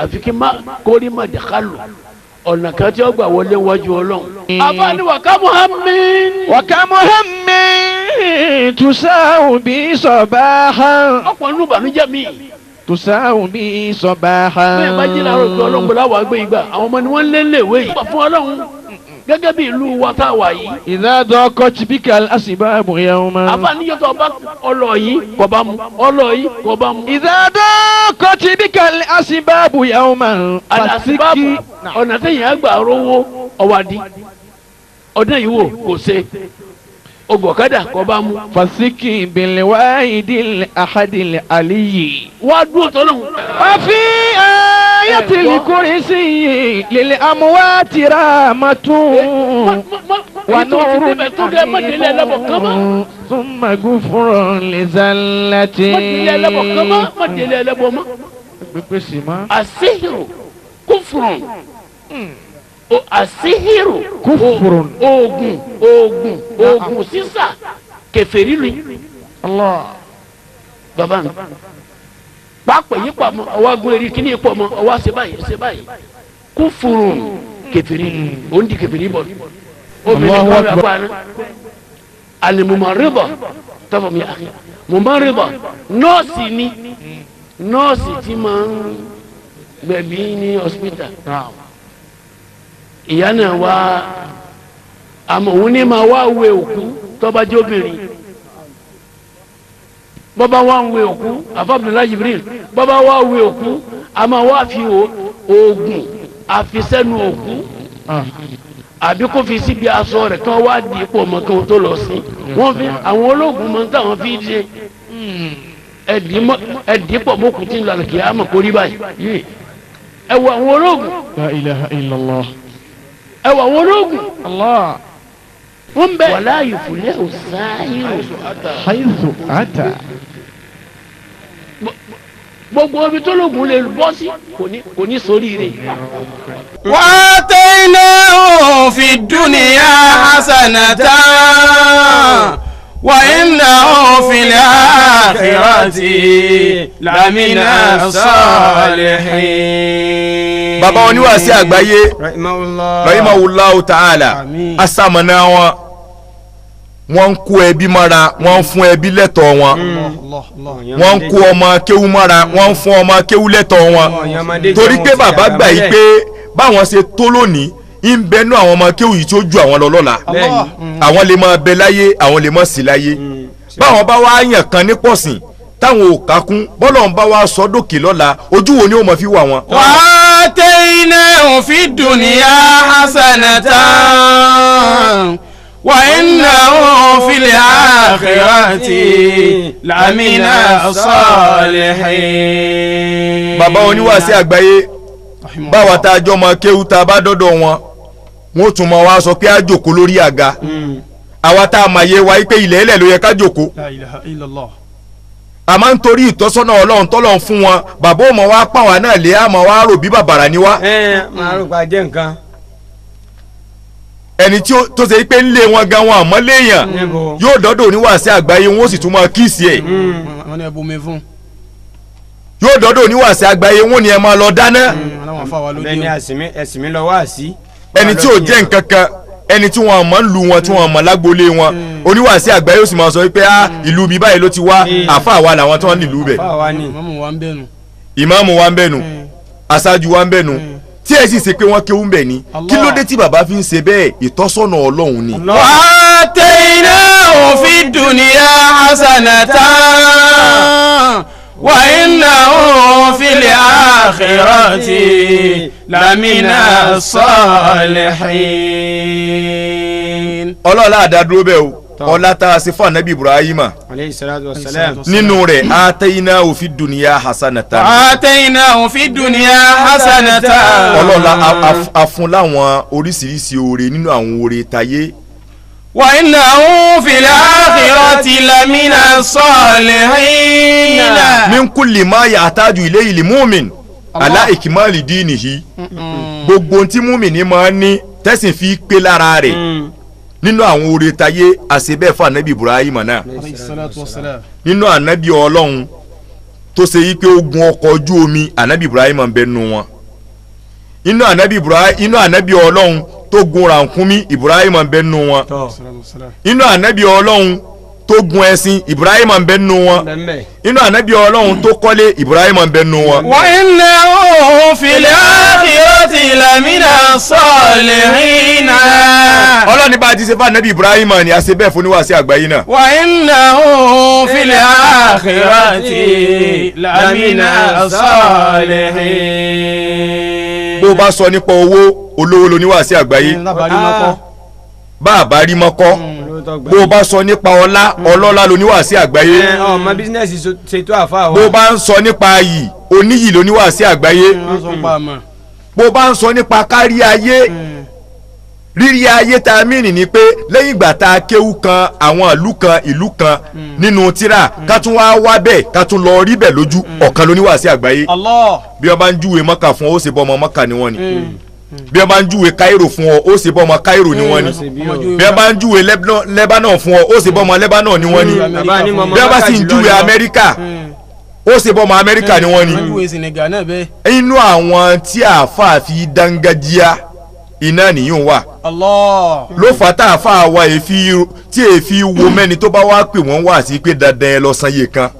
àfi kí kó rí màdàkálù ọ̀nà kan tí ó gbà wọlé wájú Ọlọ́run. àbáni wàká Muhammed. وكم هم تساو به صباحا ọ̀pọ̀ nínú ìbànújẹ́ mi. تساو به صباحا bẹ́ẹ̀ bá jí láàárọ̀ pé Ọlọ́run gbọ́dọ̀ wà gbé ìgbà àwọn ọmọ ni wọ́n lé léwé yìí. fún Ọlọ́run gẹ́gẹ́ bí ìlú wa tá a wà yìí. إذا ضاقت بك الأسباب يوما àbáníyọ tó bá ọlọ yìí kò bá mu ọlọ yìí kò bá mu. إذا ضاقت بك الأسباب يوما alasibabu ọ̀nà tẹ̀yìn àgbà rówó ọ̀wádìí ọdún yìí wò kò ṣe ọgọ̀kadà kò bá mu. فسك بالواحد الأحد العلي wá dúró tọ́lọ́hún. وفي آية الكرسي للأموات رحمة ونور ثم غفر لزلة asihiru kufurun asihiru Kufurun. oògùn sísà kèfèrí lu الله baba mi pápá yìí pa mọ ọwọ́ agbó eri kíní pọ̀ mọ ọwọ́ ṣe báyìí kufurun kèfèrí lu ó ń di kèfèrí bọ̀ obìnrin kan rẹ̀ pa ní alimumariba tọ́fọ̀ mi àkè mumariba nọ́ọ̀sì ni nọ́ọ̀sì tí máa ń gbẹ̀bí ní hospital ìyá náà wá àmọ́ òun ní máa wá wẹ òkú tọ́ba jẹ́ obìnrin bọ́ba wá ń wẹ òkú àfàbùnà Jibril bọ́ba wá wẹ òkú àmọ́ wá fi oògùn àfisẹ́nu òkú àbí kó fi síbi aṣọ rẹ̀ kí wọ́n wá di ipò ọmọ kí wọ́n tó lọ sí wọ́n fi àwọn ológun mọ táwọn fi ṣe ẹ̀dínpọ̀ mọ́kù tí ń lọ kí á mọ̀ kó rí báyìí ẹ wọ àwọn ológun لا إله إلا الله ẹ wọ àwọn ológun الله wọ́n bẹ wàlá ìfúnlẹ̀ ọ̀sáyìí حيث أتى gbogbo omi tó lóògùn lè bọ́ sí kò ní sórí rẹ̀. وآتيناه في الدنيا حسنة وإنه في الآخرة لمن الصالحين. bàbá oníwàásí àgbáyé rahimahullahu ta'ala asamọ̀nà wọ́n ń kó ẹbí mọ́ra wọ́n ń fún ẹbí lẹ́tọ̀ọ́ wọn wọ́n ń kó ọmọ kéwú mọ́ra wọ́n ń fún ọmọ kéwú lẹ́tọ̀ọ́ wọn torí pé bàbá gbà yí pé báwọn ṣe tó lónìí ń bẹnu àwọn ọmọ kéwú yìí tí ó ju àwọn lọ lọ́la àwọn lè máa bẹ láyé àwọn lè máa sí láyé báwọn bá wá yàn kan ní pọ̀sìn táwọn ò kákún bọ́lọ̀ ń bá wá sọ dókè lọ́la ojú wo ni ó mọ̀ fi wà wọn. وآتيناه وآتيناه في الدنيا حسنة وإنه في الآخرة لمن الصالحين. bàbá oníwàásí àgbáyé báwa tá a jọ máa kéwú tá a bá dọ́dọ̀ wọn wọ́n tún máa wá sọ pé a jòkó lórí àga àwa tá a máa yé wa pé ilẹ̀ ilẹ̀ ló yẹ ká jòkó. La ilaha illallah. a máa ń torí ìtọ́sọ́nà ọlọ́run tọ́lọ́run fún wọn bàbá ò mọ̀ wá pàwọn náà lé àmọ́ wá rò bí bàbàrà ni wá. máa rò pa jẹ́ nǹkan. ẹni tí tó ṣe pé ńlé wọn gan wọn àmọ́ léèyàn yóò dọ́dọ̀ oníwàásí àgbáyé wọn ó sì tún máa kíìsì ẹ̀. Wọ́n ní ẹbùn mi fún. yóò dọ́dọ̀ oníwàásí àgbáyé wọn ni ẹ máa lọ dáná. Aláwọ̀ afáwa ló dé. bẹ́ẹ̀ni ẹ̀sìn mi lọ wá sí. ẹni tí ò jẹ́ nǹkan kan ẹni tí wọn mọ̀ ń lu wọn tí wọn mọ̀ lágbolé wọn oníwàásí àgbáyé ó sì máa sọ wípé ìlú mi báyìí ló ti wá àfa àwa làwọn tí wọ́n nílùú bẹ̀. Ìmáàmù wa ń bẹ̀nu. ìmáàmù wa ń bẹ̀nu aṣáájú wa ń bẹ̀nu tí ẹ sì ṣe pé wọ́n kéwú ń bẹ̀ ni kí ló dé tí bàbá fi ń ṣe bẹ́ẹ̀ ìtọ́sọ́nà ọlọ́run ni. وآتيناه في الدنيا حسنة وإنه في الآخرة لمن الصالحين. ọlọ́ọ̀lá àdádúró bẹ́ẹ̀ o ọlá tá a ṣe fún anabi ibrahima عليه الصلاة والسلام. nínú rẹ̀ ataynahu fi dunya hasanatan. وآتيناه في الدنيا حسنة. ọlọ́ọ̀lá afun láwọn oríṣiríṣi oore nínú àwọn oore tayé. وإنه في الآخرة لمن الصالحين. min kulli ma yahtaju ilayhi limumin ala ikmali dinihi. gbogbo tí múmìnì máa ń ní tẹ̀sìn fi pé lára rẹ̀ nínú àwọn oore tayé àṣebẹ́ fún anabi ibrahima náà Alayhi salatu wassalam. nínú anabi ọlọ́run tó ṣe yí pé ó gun ọkọ̀ ojú omi anabi ibrahima ń bẹ nínú wọn inú anabi ọlọ́run tó gun rànkúnmí ibrahima ń bẹ nínú wọn Salatu wassalam. inú anabi ọlọ́run tó gun ẹṣin ibrahima ń bẹ nínú wọn inú anabi ọlọ́run tó kọ́lé ibrahima ń bẹ nínú wọn. وإنه في الآخرة لمن الصالحين. ọlọ́ni bá a ti ṣe fún anabi ibrahima ni a ṣe bẹ́ẹ̀ fún níwáṣẹ́ àgbáyé náà. وإنه في الآخرة لمن الصالحين. bó o bá sọ nípa owó olówó lo níwáṣẹ́ àgbáyé bá a bá rí mọ́kọ́ bó o bá sọ nípa ọlá ọlọ́lá lo níwáṣẹ́ àgbáyé ọmọ bísínẹ́sì ṣètò àfa bó o bá ń sọ nípa ayì oníyì lo níwáṣẹ́ àgbáyé bó o bá ń sọ nípa kárí ayé rírí ayé tá a mìíràn ni pé lẹ́yìn ìgbà tá a kéwú kan àwọn ìlú kan nínú tírà ká tún wá bẹ́ẹ̀ ká tún lọ rí bẹ́ẹ̀ lójú ọ̀kan ló níwáṣẹ́ àgbáyé bí wọ́n bá ń júwe mọ́kà fún ọ ó ṣe bọ́ ọmọ mọ́kà ni wọ́n ni bí wọ́n bá ń júwe káírò fún ọ ó ṣe bọ́ ọmọ káírò ni wọ́n ni bí wọ́n bá ń júwe lẹ́bánà fún ọ ó ṣe bọ́ ọmọ lẹ́bánà ni wọ́n ni bí wọ́n bá sì ń júwe amẹ́ríkà ó ṣe bọ́ ọmọ amẹ́ríkà ni wọ́n ni inú àwọn tí àáfàá fi dángájíá iná nìyún wà ló fà tá àáfàá wa tí èéfi wo mẹ́ni tó bá wá pè wọ́n wá sí pé dandan ẹ lọ san iye kan.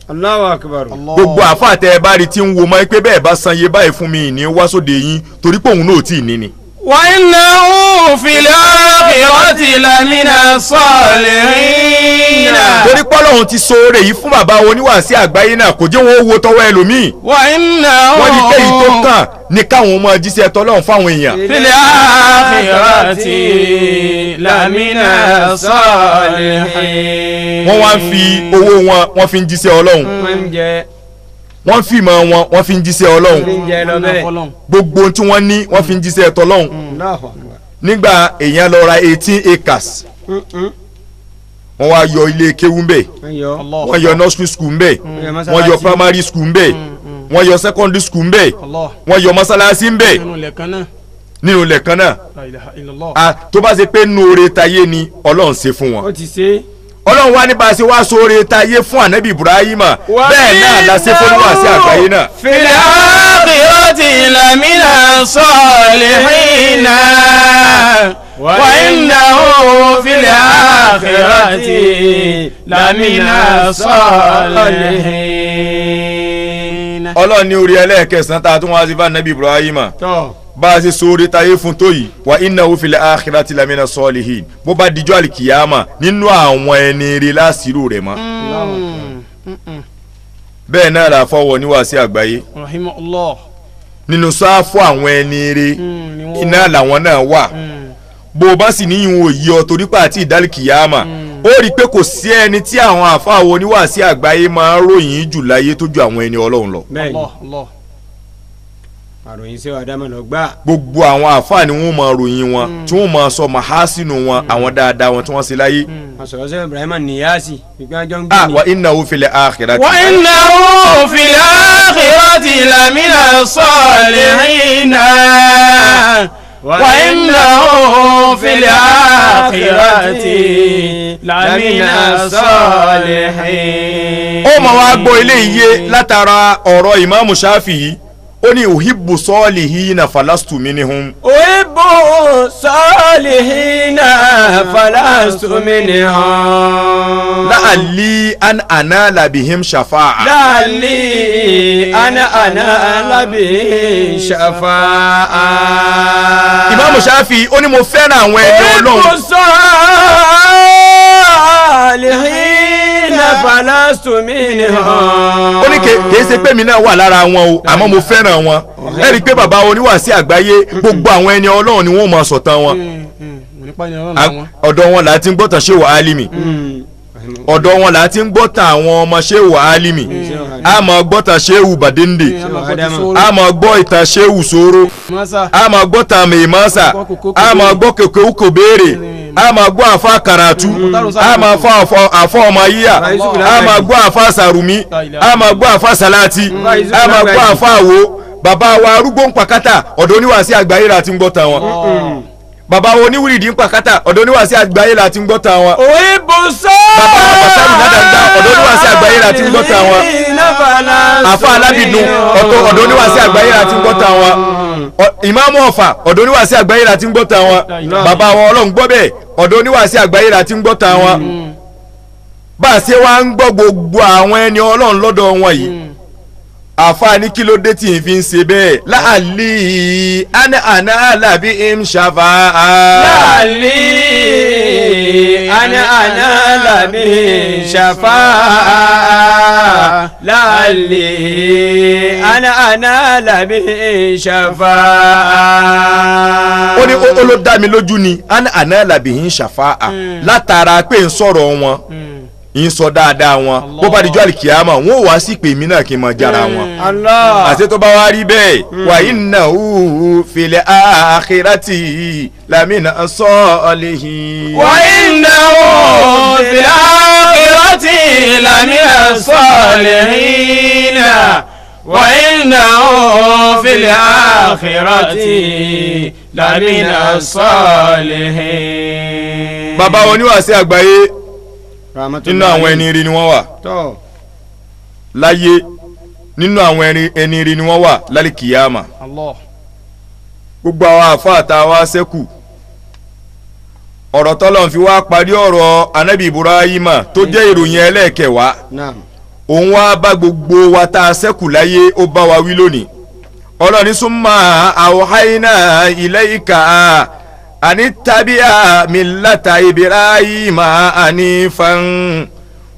Allahu akbar. gbogbo àáfàá tẹ ẹ bá rí tí ń wo mọ́ pé bẹ́ẹ̀ bá san iye báyìí fún mi ní wá sóde yín torí pé òun náà ò tí ì ní ni. وإنه في الآخرة لمن الصالحين. torí pọ́lọ́hún ti sóore yìí fún bàbá oníwàásí àgbáyé náà kò jẹ́ wọn ó wo tọwọ́ ẹlòmíì. وإنه wọ́n ní kéyìí tó kàn ní káwọn ọmọ jíṣẹ́ tọ́lọ́hún fáwọn èèyàn. في الآخرة لمن الصالحين. wọ́n wá ń fi owó wọn wọ́n fi ń jíṣẹ́ ọlọ́hun wọ́n fi ìmọ̀ wọn wọ́n fi ń jíṣẹ́ ọlọ́hun gbogbo tí wọ́n ní wọ́n fi ń jíṣẹ́ tọ́lọ́hun nígbà èèyàn lọ ra 18 acres wọ́n wá yọ ilé kéwú ńbẹ̀ wọ́n yọ nursery school ńbẹ̀ wọ́n yọ primary school ńbẹ̀ wọ́n yọ secondary school ńbẹ̀ wọ́n yọ mọ́sálásí ńbẹ̀ nínú ilẹ̀ kan náà tó bá ṣe pé nínú oore tayé ni ọlọ́run ṣe fún wọn ọlọ́run wá ní bá a ṣe wá sóore tayé fún ànábì ibrahima bẹ́ẹ̀ náà la ṣe fún wàásí àgbáyé náà. fil akhirati lamina salihina wa innahu fil akhirati lamina salihin. ọlọ́run ní orí ẹlẹ́ẹ̀kẹsàn-án tá a tún wá sí fún ànábì ibrahima bá a ṣe sóore tayé fún tó yìí wa innahu fil akhirati lamina salihin bó bá dijọ́ àlìkìyàmà nínú àwọn ẹni rí lásìrò rẹ̀ mọ́. bẹ́ẹ̀ náà la fọwọ́ níwáàsí àgbáyé nínú sáfù àwọn ẹni rẹ̀ iná làwọn náà wà bó o bá sì níyìn òye ọ torí pé àti ìdálìkìyàmà ó rí i pé kò sí ẹni tí àwọn àfáà oníwàásí àgbáyé máa ń ròyìn jù láyé tó ju àwọn ẹni Ọlọ́run lọ. Allah àròyìn sí ọ̀dàmọ̀ lọ gbà. gbogbo àwọn àfáà ni wọ́n máa ròyìn wọn tí wọ́n máa sọ màhásínù wọn àwọn dáadáa wọn tí wọ́n ṣe láyé. àsọ̀rọ̀ sẹ́yìn Ibrahim Niyasi ìgbàjọ́ ń gbé ni. wa innahu fil akhirati. wa innahu fil akhirati lamina salihina. wa innahu fil akhirati lamina salihin. ó máa wá gbọ́ eléyìí yé látara ọ̀rọ̀ ìmáàmù Ṣáfi'í ó ní uhibbu salihina falastu minhum. uhibbu salihina falastu minhum. la'alli an anala bihim shafa'a. la'alli an anala bihim shafa'a. ìmáàmù Ṣáfi'í ó ní mo fẹ́ràn àwọn ẹni Ọlọ́run. uhibbu salihina falastu minhum. ó ní kìí ṣe pé mi náà wà lára wọn o àmọ́ mo fẹ́ràn wọn ẹ rí i pé bàbá oníwàásí àgbáyé gbogbo àwọn ẹni Ọlọ́run ni wọ́n máa sọ̀tàn wọn ọ̀dọ̀ wọn là á ti ń gbọ́tàn ṣé wà á límì ọ̀dọ̀ wọn là á ti ń gbọ́tàn àwọn ọmọ ṣé wà á límì a máa gbọ́tàn ṣé wù bàdéǹdè a máa gbọ́ ìtàn ṣé wù sóró a máa gbọ́tàn mèémásà a máa gbọ́ kòkó kò béèrè a máa gbọ́ àfa karatu a máa fọ́ àfọ́ ọmọ yíyà a máa gbọ́ àfa sàrùmí a máa gbọ́ àfa sàláàtì a máa gbọ́ àfa àwo bàbá wa arúgbó ń pàkátà ọ̀dọ̀ oníwàásí àgbáyé la ti ń gbọ́ tàn wọn bàbá wa oníwìrìdì ń pàkátà ọ̀dọ̀ oníwàásí àgbáyé la ti ń gbọ́ tàn wọn bàbá wa pàtàkì nàdàndà ọ̀dọ̀ oníwàásí àgbáyé la ti ń gbọ́ tàn wọn àfa alábìdún ọ̀dọ̀ oníwàásí àgbáyé la ti ń gbọ́ tàn wọn ìmáàmù ọ̀fà ọ̀dọ̀ oníwàásí àgbáyé la ti ń gbọ́ tàn wọn bàbá wa ọlọ́run gbọ́ bẹ́ẹ̀ ọ̀dọ̀ oníwàásí àgbáyé la ti ń gbọ́ tàn wọn bá a ṣe wá ń gbọ́ gbogbo àwọn ẹni ọlọ́run lọ́dọ̀ wọn yìí àfààní kí ló dé tí n fi ń ṣe bẹ́ẹ̀ láàlì àná alábí im ṣàfà. láàlì àná alábí ṣàfà. láàlì àná alábí ṣàfà. ó ní ó ló dá mi lójú ni àná alábí im ṣàfà látara pé ń sọ̀rọ̀ wọn ń sọ dáadáa wọn bó bá dijọ́ àlìkìyàmà wọn ò wá sí pé èmi náà kí n máa jára wọn. àti tó bá wá rí bẹ́ẹ̀ wa innahu fil akhirati lamina salihin. wa innahu fil akhirati lamina salihin. wa innahu fil akhirati lamina salihin. bàbá oníwàásí àgbáyé nínú àwọn ẹni rí ni wọ́n wà láyé nínú àwọn ẹni rí ni wọ́n wà lálìkìyàmà gbogbo àwọn àfáà tá a wá ṣẹ́kù ọ̀rọ̀ tọ́lọ́run fi wá parí ọ̀rọ̀ anábì Ibrahima tó jẹ́ ìròyìn ẹlẹ́ẹ̀kẹwàá òun wá bá gbogbo wa tá a ṣẹ́kù láyé ó bá wa wí lónìí ọlọ́ni summa awhayna ilayka ani tabi'a millata Ibrahima anifan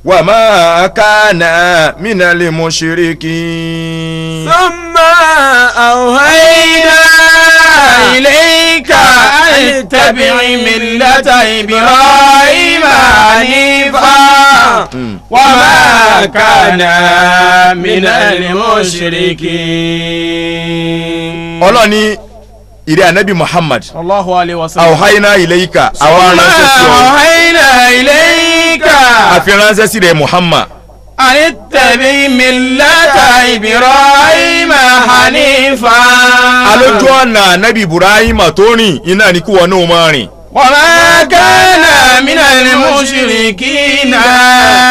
wa ma kana minal mushrikin. Thumma awhayna ilayka an tabi'i millata Ibrahima anifan wa ma kana minal mushrikin. Ọlọ́ni ìrẹ́ ànábì Muhammad sallallahu alaihi wasallam awhayna ilayka àwọn ránṣẹ́ sí ọ awhayna ilayka àfi ránṣẹ́ sí rẹ̀ Muhammad anittabi millata Ibrahima hanifa alójú ọ̀nà ànábì Ibrahima tó rìn iná ní kí wọn náà máa rìn wa ma kana minal mushrikina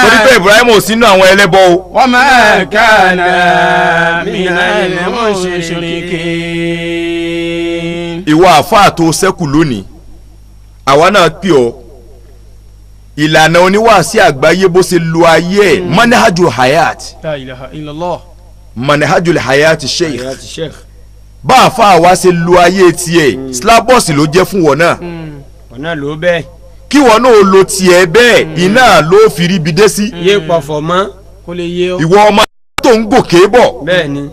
torí pé Ibrahima ò sínú àwọn ẹlẹ́bọ o wa ma kana minal mushrikin. ìwọ àfáà tó ṣẹ́kù lónìí àwa náà pè ọ́ ìlànà oníwàásí àgbáyé bó ṣe lo ayé ẹ̀ manhajul hayat la ilaha illallah manhajul hayat sheikh bá àfáà wa ṣe lo ayé tiẹ̀ slabos ló jẹ́ fún wọn náà wọn náà ló bẹ́ẹ̀ kí wọn náà lo tiẹ̀ bẹ́ẹ̀ iná ló fi rí bidé sí yé pọ̀fọ̀ mọ́ kó lè yé ọ ìwọ ọmọ tó ń gòkè bọ̀ bẹ́ẹ̀ ni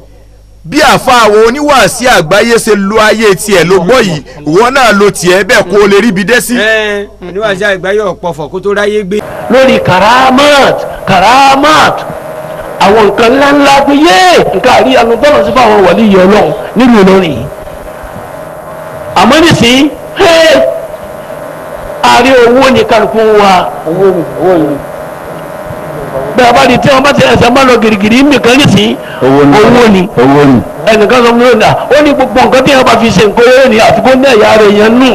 bí àfàwọ̀ oníwàásí àgbáyé ṣe lo ayé tiẹ̀ ló gbọ́ yìí ìwọ náà lo tiẹ̀ bẹ́ẹ̀ kó o lè ríbi dé sí. oníwàásí àgbáyé ọ̀pọ̀fọ̀ kó tó ráyé gbé. lórí karamat àwọn nǹkan ńláńlá pé yé nǹkan àríyànjú tọ́lọ̀ sí fáwọn wọlé yìí ọlọ́run nílùú Ìlọrin àmọ́ nísìnyí àrí owó ní kálukú wa owó ni bẹ́ẹ̀ bá di tí wọ́n bá ti ẹsẹ̀ máa lọ gírígírí nìkan nísìnyí owó ni ẹnìkan sọ fún mi ó ní gbogbo nǹkan tí wọ́n bá fi ṣe nǹkan owó ni àfikún ní ẹ̀yà rẹ̀ yẹn nù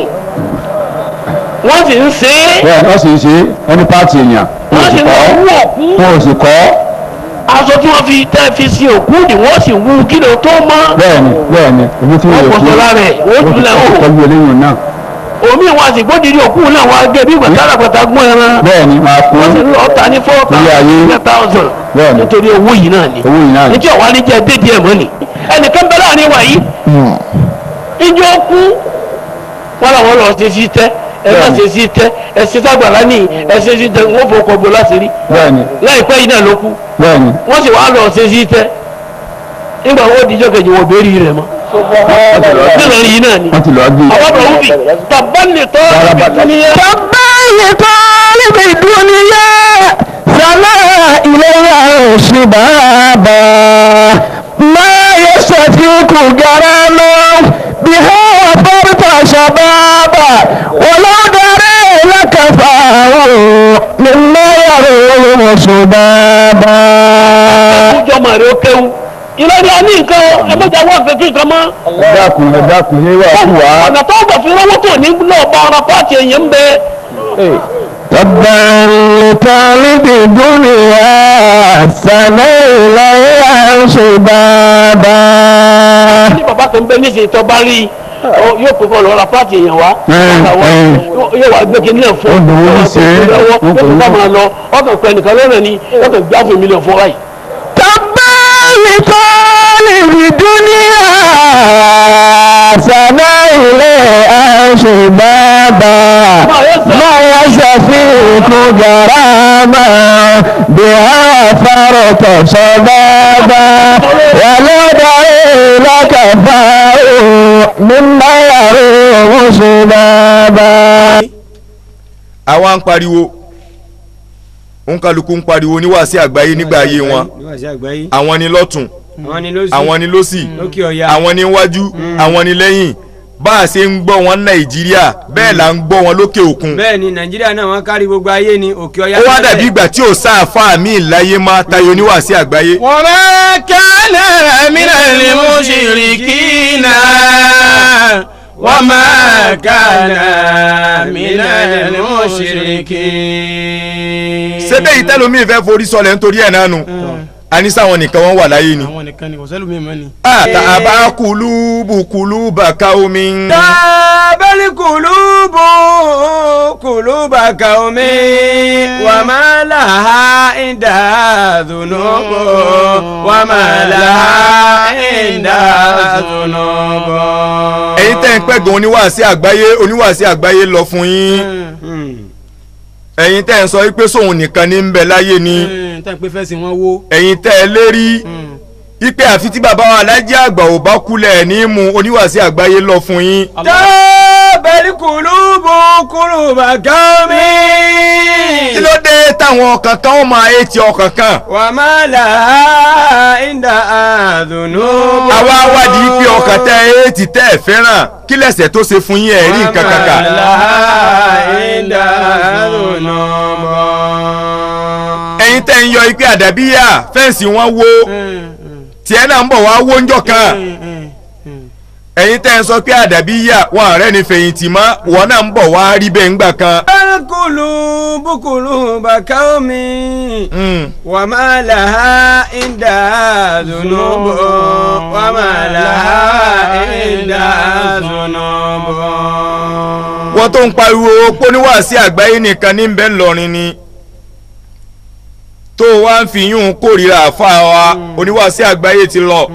wọ́n sì ń ṣe é. bẹ́ẹ̀ wọ́n sì ń ṣe é ní pààtì èèyàn wọ́n sì ń wú òkú. wọn ò sì kọ́. aṣọ tí wọ́n fi sí òkú ni wọ́n sì wú kí ló tó mọ́. bẹ́ẹ̀ni èmi tí wọ́n yẹ kí wọ́n tún lẹ̀ wọ́n. tọ́jú eléyìí náà. omi wọn àti gbódìrí òkú náà wọ́n á gé bí gbàtàrà gbàtà gbọ́n ẹran. bẹ́ẹ̀ni máa fún. wọ́n sì lọ ta ní 4,000 nítorí owó yìí náà ni. nítorí ọ̀wá ní jẹ́ dédé ẹ̀ mọ́ ni. ẹnìkan bẹ́ẹ̀ láàrin wa yìí. ìjọ kú wọ́n làwọn lọ ṣe sí tẹ́ ẹ má ṣe sí tẹ́ ẹ ṣe ságbàlá ní ẹ ṣe sí tẹ́ wọ́n fọkọ̀ bọ̀ láti rí. láìpẹ́ yìí náà ló kú. wọ́n sì wá lọ ṣe sí tẹ́ nígbà wo dijọ́ kejì wọ́n bẹ́ẹ̀rì rẹ̀ mọ́. nílò yìí náà ni àwọn ọ̀dọ́ wúbi tàbánì tó níyà. tàbánì tó níbi dúníyà sàlá ìlera òṣì bàbá máa yẹ ṣàtìkù gara lọ bí hàn fọ́rùtà ṣàbàbà wọlọ́dàrẹ́ lákàfà mímọ́ yàrá òṣì bàbá. àkójọ màrí ó kéwú ìlọrin àní nǹkan ẹgbẹ́jà wọ́n fẹ́ kí nǹkan mọ́. ẹ dákun yé wà fún wa. ọ̀nà tó gbà fi rọ́wọ́ tó ní náà bá ara pàtì èèyàn ń bẹ. tọ́gbọ̀n tọ́lídì dúnìyà sàlẹ̀ ìlàyà ṣe bàbá. ní bàbá kan bẹ ní ìṣètò bá rí yóò pè kọ́ lọ́ra pàtì èèyàn wá. yóò wá gbé kí nílẹ̀ fún yóò kó bá máa lọ ọkàn pẹ̀ nìkan lọ́nà ni ọkàn gbá fún mílíọ̀nù fún wáyé. لطالب الدنيا سنة إليه أشبابا ما يسفيك جراما بها فرط شبابا ولا دعي لك فاء مما يروم شبابا. àwa ń pariwo òǹkàlùkù ń pariwo níwàásí àgbáyé nígbà ayé wọn àwọn ni lọ́tún àwọn ni lósì àwọn ni wájú àwọn ni lẹ́yìn bá a ṣe ń gbọ́ wọn Nàìjíríà bẹ́ẹ̀ là ń gbọ́ wọn lókè òkun. bẹ́ẹ̀ ni Nàìjíríà náà wọ́n kárí gbogbo ayé ni òkè ọ̀yá. ó wá dàbí ìgbà tí ò sáàfà míì láyé máa tayọ níwàásí àgbáyé. wa ma kana minal mushrikina wa ma kana minal mushrikin. sẹ́bẹ̀ yìí tẹ́lómi ìfẹ́ forí sọlẹ̀ nítorí ẹ̀ náà nù anisa àwọn nìkan wọn wà láyé ni. àwọn nìkan ni kò sẹ́lùmí mọ́ ni. tàbá kùlùbà káomi. tábàlì kùlùbà káomi wà má làhá ìdá dùnúbò wà má làhá ìdá dùnúbò. ẹ̀yin tẹ́ ń pẹ́gàn oníwàásí àgbáyé lọ fún yín ẹ̀yin tẹ́ ń sọ wípé sóun nìkan ní ń bẹ láyé ni tẹ́ ń pé fẹ́ sí wọn wó. ẹ̀yin tẹ́ ẹ lérí wípé àfi tí bàbá wa Aláàjì Àgbà ò bá kulẹ̀ ní mú oníwàásí àgbáyé lọ fún yín. tábàlì kùlùbà kámi. kí ló dé táwọn ọkàn kan ó máa etí ọkàn kan. wà má làhá ìdá àdùnnú. àwa wádìí pé ọkàn tẹ́ etí tẹ́ ẹ fẹ́ràn kí lẹ̀ṣẹ̀ tó ṣe fún yín ẹ̀ rí nǹkan kàkà. wà má làhá ìdá àdùnnú. ẹ̀yin tẹ́ ń yọ ike àdàbíyà fẹ́ǹsì wọn wó tiẹ̀ náà ń bọ̀ wá wó ńjọ́ kan ẹ̀yin tẹ́ ń sọ pé àdàbíyà wọn àárẹ̀ ní fẹ̀yìntì mọ́ wọn náà ń bọ̀ wá rí bẹ́ẹ̀ ńgbà kan. kùlùbà káomi wà má làhá ìdá dùnúbò wà má làhá ìdá dùnúbò. wọ́n tó ń pariwo póníwàásí àgbáyé nìkan ní bẹ́ẹ̀ ńlọrin ni tó wá ń fi yún kórìíra àfa wa oníwàásí àgbáyé ti lọ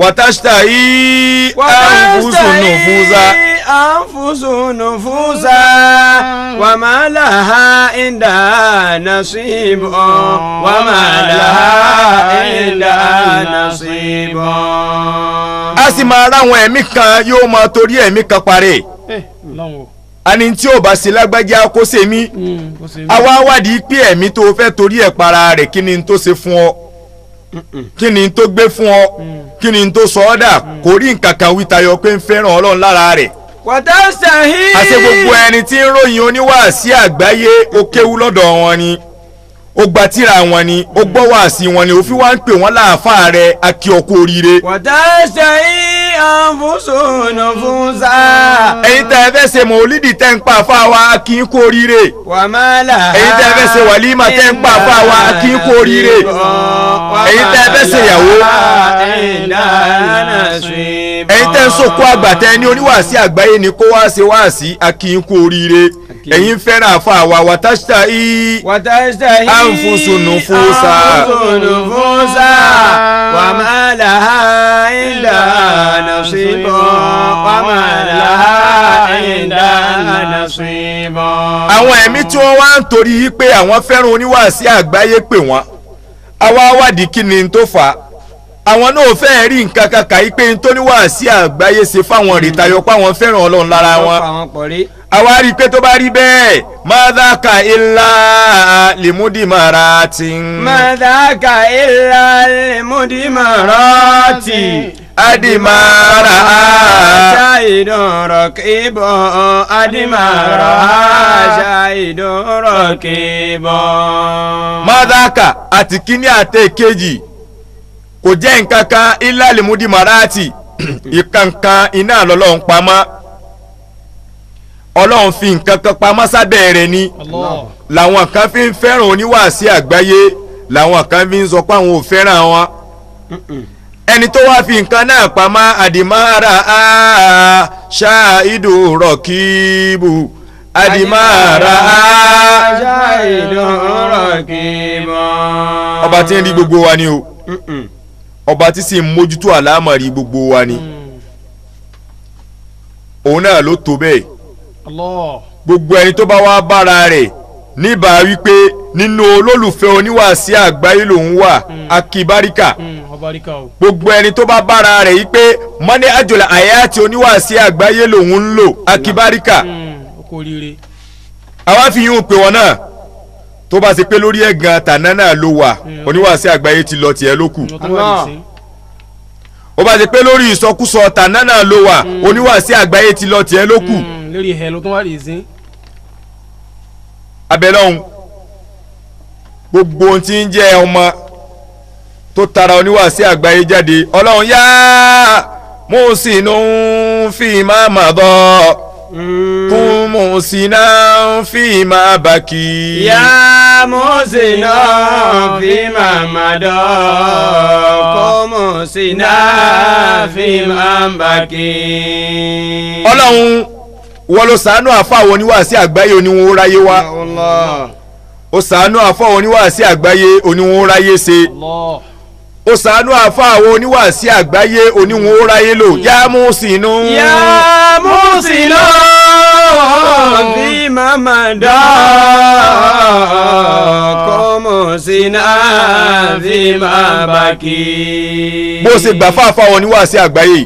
wàtásítà yìí àǹfùsùn nùfúzà أنفس نفوسا وما لها عندها نصيب وما لها عندها نصيب. a sì máa ráwọn ẹ̀mí kan yóò máa torí ẹ̀mí kan parẹ́ ani tí ò bá ṣe lágbájá kó ṣe mí àwa wádìí pé ẹ̀mí tó fẹ́ torí ẹ̀ para rẹ̀ kí ni tó ṣe fún ọ kí ni tó gbé fún ọ kí ni tó sọ ọ́ dà kò rí nǹkan kan wí tayọ pé ń fẹ́ràn Ọlọ́run lára rẹ̀. wàtásàhí. àṣẹ gbogbo ẹni tí ń ròyìn oníwàásí àgbáyé ó kéwú lọ́dọ̀ wọn ni ó gba tírà wọn ni ó gbọ́ wàásí wọn ni òfin wá ń pè wọ́n láàfáà rẹ̀ akí ọkọ oríire. wàtásàhí ànfúsùnù fúnṣà. ẹ̀yin tẹ́ ẹ fẹ́ ṣe mọ̀lídì tẹ́ ń pa àfa wa akí ń kó oríire. wàmálà. ẹ̀yin tẹ́ ẹ fẹ́ ṣe wàlímà tẹ́ ń pa àfa wa akí ń kó oríire. ẹ̀yin tẹ́ ẹ fẹ́ ṣe ìyàwó. ẹ̀yin tẹ́ ń sòkó àgbà tẹ́ ní oníwàásí àgbáyé ni kó wá ṣe wàásí akí ń kó oríire. ẹ̀yin fẹ́ràn àfa wa wàtásàhí ànfúsùnù fúnṣà. wàmálà نصيب وما لها عندنا نصيب. àwọn ẹ̀mí tí wọ́n wá ń torí pé àwọn fẹ́ràn oníwàásí àgbáyé pè wọ́n àwa wádìí kí ni tó fà á àwọn náà fẹ́ẹ́ rí nǹkan kankan yìí pé tó níwàásí àgbáyé ṣe fáwọn rìtayọ pé àwọn fẹ́ràn Ọlọ́run lára wọn àwa rí i pé tó bá rí bẹ́ẹ̀ madaka illa limudimaratin. madaka illa limudimaratin. adimara shahidun raqibu adimara shahidun raqibu. madaka àti kíní àti èkejì kò jẹ́ nǹkan kan illa limudimarati ìkankan iná lọ́lọ́run pamọ́ Ọlọ́run fi nǹkan kan pamọ́ sábẹ́ rẹ̀ ni làwọn kan fi ń fẹ́ràn oníwàásí àgbáyé làwọn kan fi ń sọ pé àwọn ò fẹ́ràn wọn ẹni tó wá fi nǹkan náà pamọ́ àdìmára ṣáìdù rọ̀kìbù àdìmára ṣáìdù rọ̀kìbù. ọba tí ń rí gbogbo wa ni o ọba tí sì ń mójútó àlámọ̀rí gbogbo wa ni òun náà ló tó bẹ́ẹ̀ gbogbo ẹni tó bá wá bára rẹ̀ níbà wípé nínú olólùfẹ́ oníwàásí àgbáyé lòun wà akíbáríkà gbogbo ẹni tó bá bára rẹ̀ yìí pé mọ́ní àjòlá àyàtì oníwàásí àgbáyé lòun ń lò akíbáríkà àwa fi yún pé wọn náà tó bá ṣe pé lórí ẹ̀gàn tàná náà ló wà oníwàásí àgbáyé ti lọ tiẹ̀ ló kù ó bá ṣe pé lórí ìsọkúsọ tàná náà ló wà oníwàásí àgbáyé ti lọ tiẹ̀ ló kù lórí ẹ̀ ló tún wá lè sí. abẹ́lọ́hún gbogbo ohun tí ń jẹ́ ọmọ tó tara oníwàásí àgbáyé jáde ọlọ́run yá mùsínú fi máa mà bọ́ kún mùsínà fi máa bàkì. yá mùsínà fi máa mà dọ́ kún mùsínà fi máa bàkì. ọlọ́run wọ́n ló ṣàánú àfáwọn oníwàásí àgbáyé oníwọ̀n ráyé wá ó ṣàánú àfáwọn oníwàásí àgbáyé oníwọ̀n ráyé ṣe ó ṣàánú àfáwọn oníwàásí àgbáyé oníwọ̀n ráyé lò yá mùsínú. yá mùsínú bí màmá dá kọ́ mùsínà bí màmá kí. bó ṣe gbà fáwọn oníwàásí àgbáyé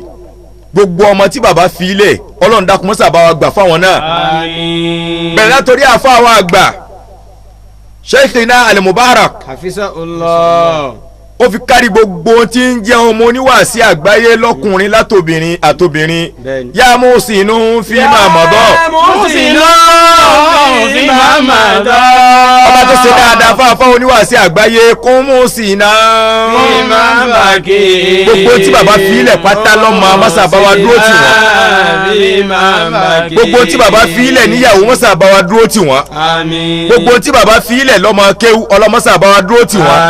gbogbo ọmọ tí bàbá fi ilẹ̀ ọlọ́run dákun mọ́sà bá wa gbà fáwọn náà bẹ̀rẹ̀ látòrí àfa àwọn àgbà Sheikhina Al-Mubarak hafizahullah ó fi kárí gbogbo tí ń jẹ́ ọmọ oníwàásí àgbáyé lọ́kùnrin látòbìnrin àtòbìnrin yá mùsínú fi máa mọ̀ bọ́. yá mùsínú fi máa mọ̀ bọ́. ọba tó ṣe dáadáa fáfá oníwàásí àgbáyé kún mùsínà fi máa bà kí. gbogbo tí bàbá fi ilẹ̀ pátá lọ́mọ mọ́sà bá wa dúró tì wọ́n. fi máa bà kí. gbogbo tí bàbá fi ilẹ̀ níyàwó mọ́sà bá wa dúró tì wọ́n. gbogbo tí bàbá fi ilẹ̀ lọ́mọ kéwú ọlọ́mọ́sà bá wa dúró tì wọ́n.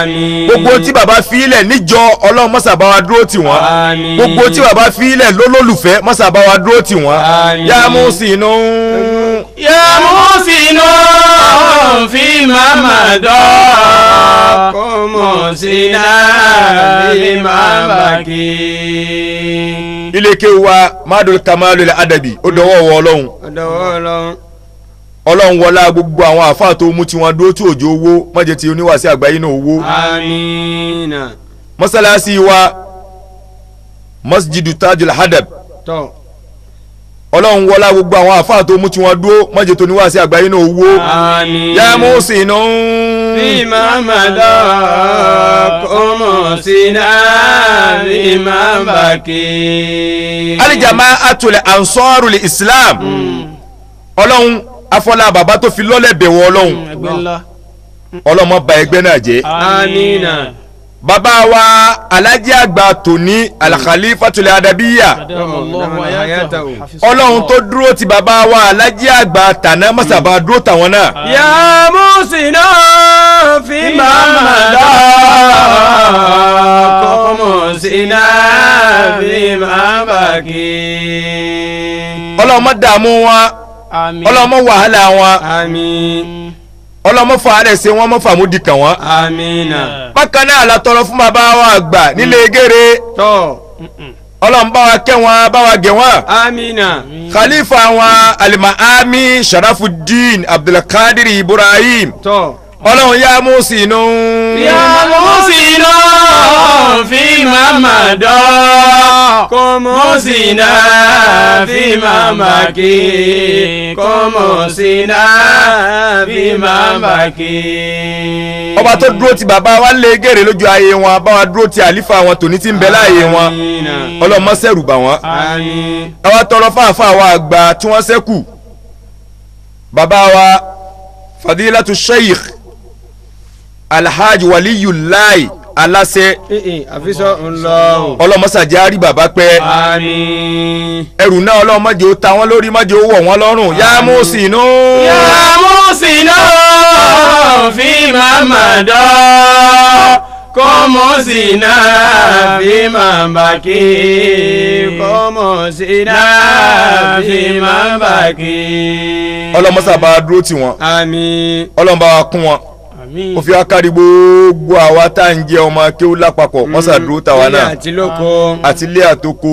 gbogbo tí bàbá fi ilẹ̀ níjọ ọlọ́run mọ́sà bá wa dúró tì wọ́n gbogbo tí bàbá fi ilẹ̀ lólólùfẹ́ mọ́sà bá wa dúró tì wọ́n yá mùsínú. yá mùsínú fi màmá dọ́ kó mùsínà fi màmá kí. nílé kéwú wa Madul Kamalul Adabi ó dọwọ́ wọ ọlọ́run wọlá gbogbo àwọn àfáà tó mú tiwọn dúró tí òjò owó mọ́jẹ́ ti oníwàásí àgbáyé náà owó. Amina. mọ́sálásí wa Masjidu Tajul Hadab ọlọ́run wọlá gbogbo àwọn àfáà tó mú tiwọn dúró mọ́jẹ́ tó oníwàásí àgbáyé náà owó. Ya Musinun fi mamada komo sina fi mambaki. Al-Jama'atul Ansarul Islam ọlọ́run afọlá bàbá tó fi lọ́lẹ̀ bẹ̀wọ̀ ọlọ́run má bà ẹgbẹ́ náà jẹ́. Amina. bàbá wa Alhaji àgbà tòní Al-Khalifatul Adabiyya ọlọ́run tó dúró ti bàbá wa Alhaji àgbà tàná mọ́sàbà dúró tàwọn náà. Ya Musina fi mamada komo sina fi mambaki. ọlọ́run má dààmú wọn ọlọ́run má wàhálà wọn ọlọ́run má fàárẹ̀ ṣe wọ́n má fàmúdì kàn wọ́n. Amina. bákan náà la tọrọ fún bàbá wa àgbà nílé gèrè ọlọ́run bá wa kẹ́ wọn bá wa gẹ̀ wọ́n. Amina. khalifa wọn Al-Maami Sharafuddin Abdulkadir Ibrahim ọlọ́run ya Musinun. Ya Musina fi mamada komo sina fi mambaki komo sina fi mambaki. ọba tó dúró ti bàbá wa lé gèrè lójú ayé wọn bá wa dúró ti àlífà wọn tòní tí ń bẹ láàyè wọn ọlọ́run má ṣẹ̀rù bà wọ́n. àwa tọrọ fáfáà wa àgbà tí wọ́n ṣẹ́kù bàbá wa Fadilatu Sheikh Alhaji Waliyullahi aláṣẹ ọlọmọsàjárí bàbá pẹ́ ẹrù náà ọlọmọdé ó ta wọn lórí mọdé ó wọ̀ wọ́n lọ́rùn. Ya Musinun. Ya Musina fi mamada komo sina fi mambaki komo sina fi mambaki. ọlọmọsàbà dúró tì wọ́n ọlọmọba wa kún wọn ó fi akárí gbogbo àwa tá à ń jẹ ọmọ akéwú lápapọ̀ mọ́sàdúró tàwa náà àti ilé àtòkò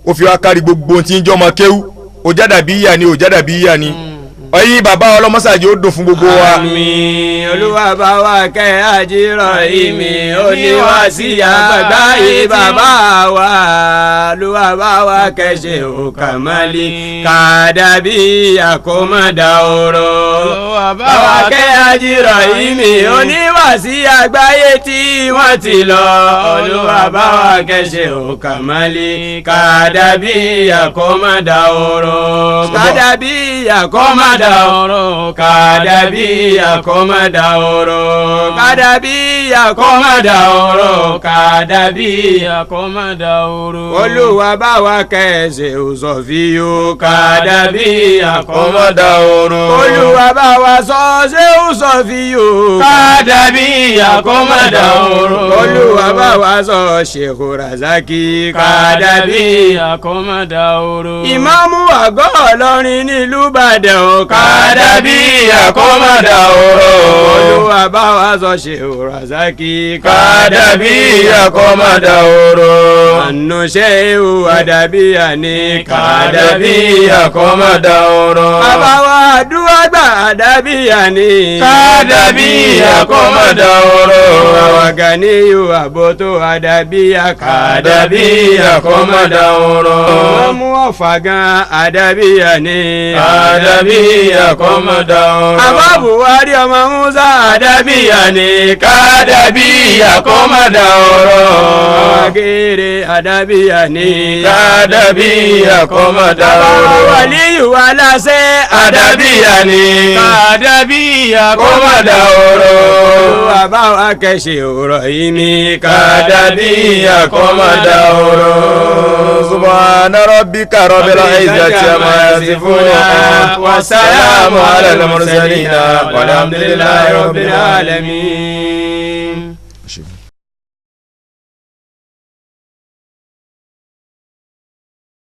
ó fi akárí gbogbo tí ń jẹ́ ọmọ akéwú òjádàbíyà ni òjádàbíyà ni ọyìn bàbá ọlọmọsàjì ó dùn fún gbogbo wa. Àmín. Olúwa bá wa kẹ́ àjírọ̀ ìmì oníwàásí àgbáyé bàbá wa. Olúwa bá wa kẹ́ ṣe òkàmálí kàdàbí àkómọ̀dá oró. Bá wa kẹ́ àjírọ̀ ìmì oníwàásí àgbáyé tí wọ́n ti lọ. Olúwa bá wa kẹ́ ṣe òkàmálí kàdàbí àkómọ̀dá oró. Kàdàbí àkómọ̀dá kadabi akomada oro kadabi akomada oro kadabi akomada oro. Olúwa bá wa kẹ́sẹ̀ òsòfíò kadabi akomada oro. Olúwa bá wa sọ́sẹ̀ òsòfíò kadabi akomada oro. Olúwa bá wa sọ Sheikh Razaki kadabi akomada oro. Ìmáàmù àgọ́ Ìlọrin nílùú Ìbàdàn kadabi akomada oro. Olúwa bá wa sọ Sheikh Razaki kadabi akomada oro. Ànú Sheikh Adabiya ní kadabi akomada oro. Bàbá wa àdúrà gbà Adabiya ní kadabi akomada oro. Àwọn Ganiyu àbótó Adabiya kadabi akomada oro. Wọ́n mú ọ̀fà gan Adabiya ní kadabi akomada oro. Àbá Buhari ọmọ Musa Adabiya ní kadabi akomada oro. Agere Adabiya ní kadabi akomada oro. Àbá Waliyu aláṣẹ Adabiya ní kadabi akomada oro. Àbá wa kẹ́ṣe ọ̀rọ̀ yìí ní kadabi akomada oro. Subhana rabbika rabbil izzati amma yasifun wa salamun ala al-mursalin walhamdulillahi rabbil alamin.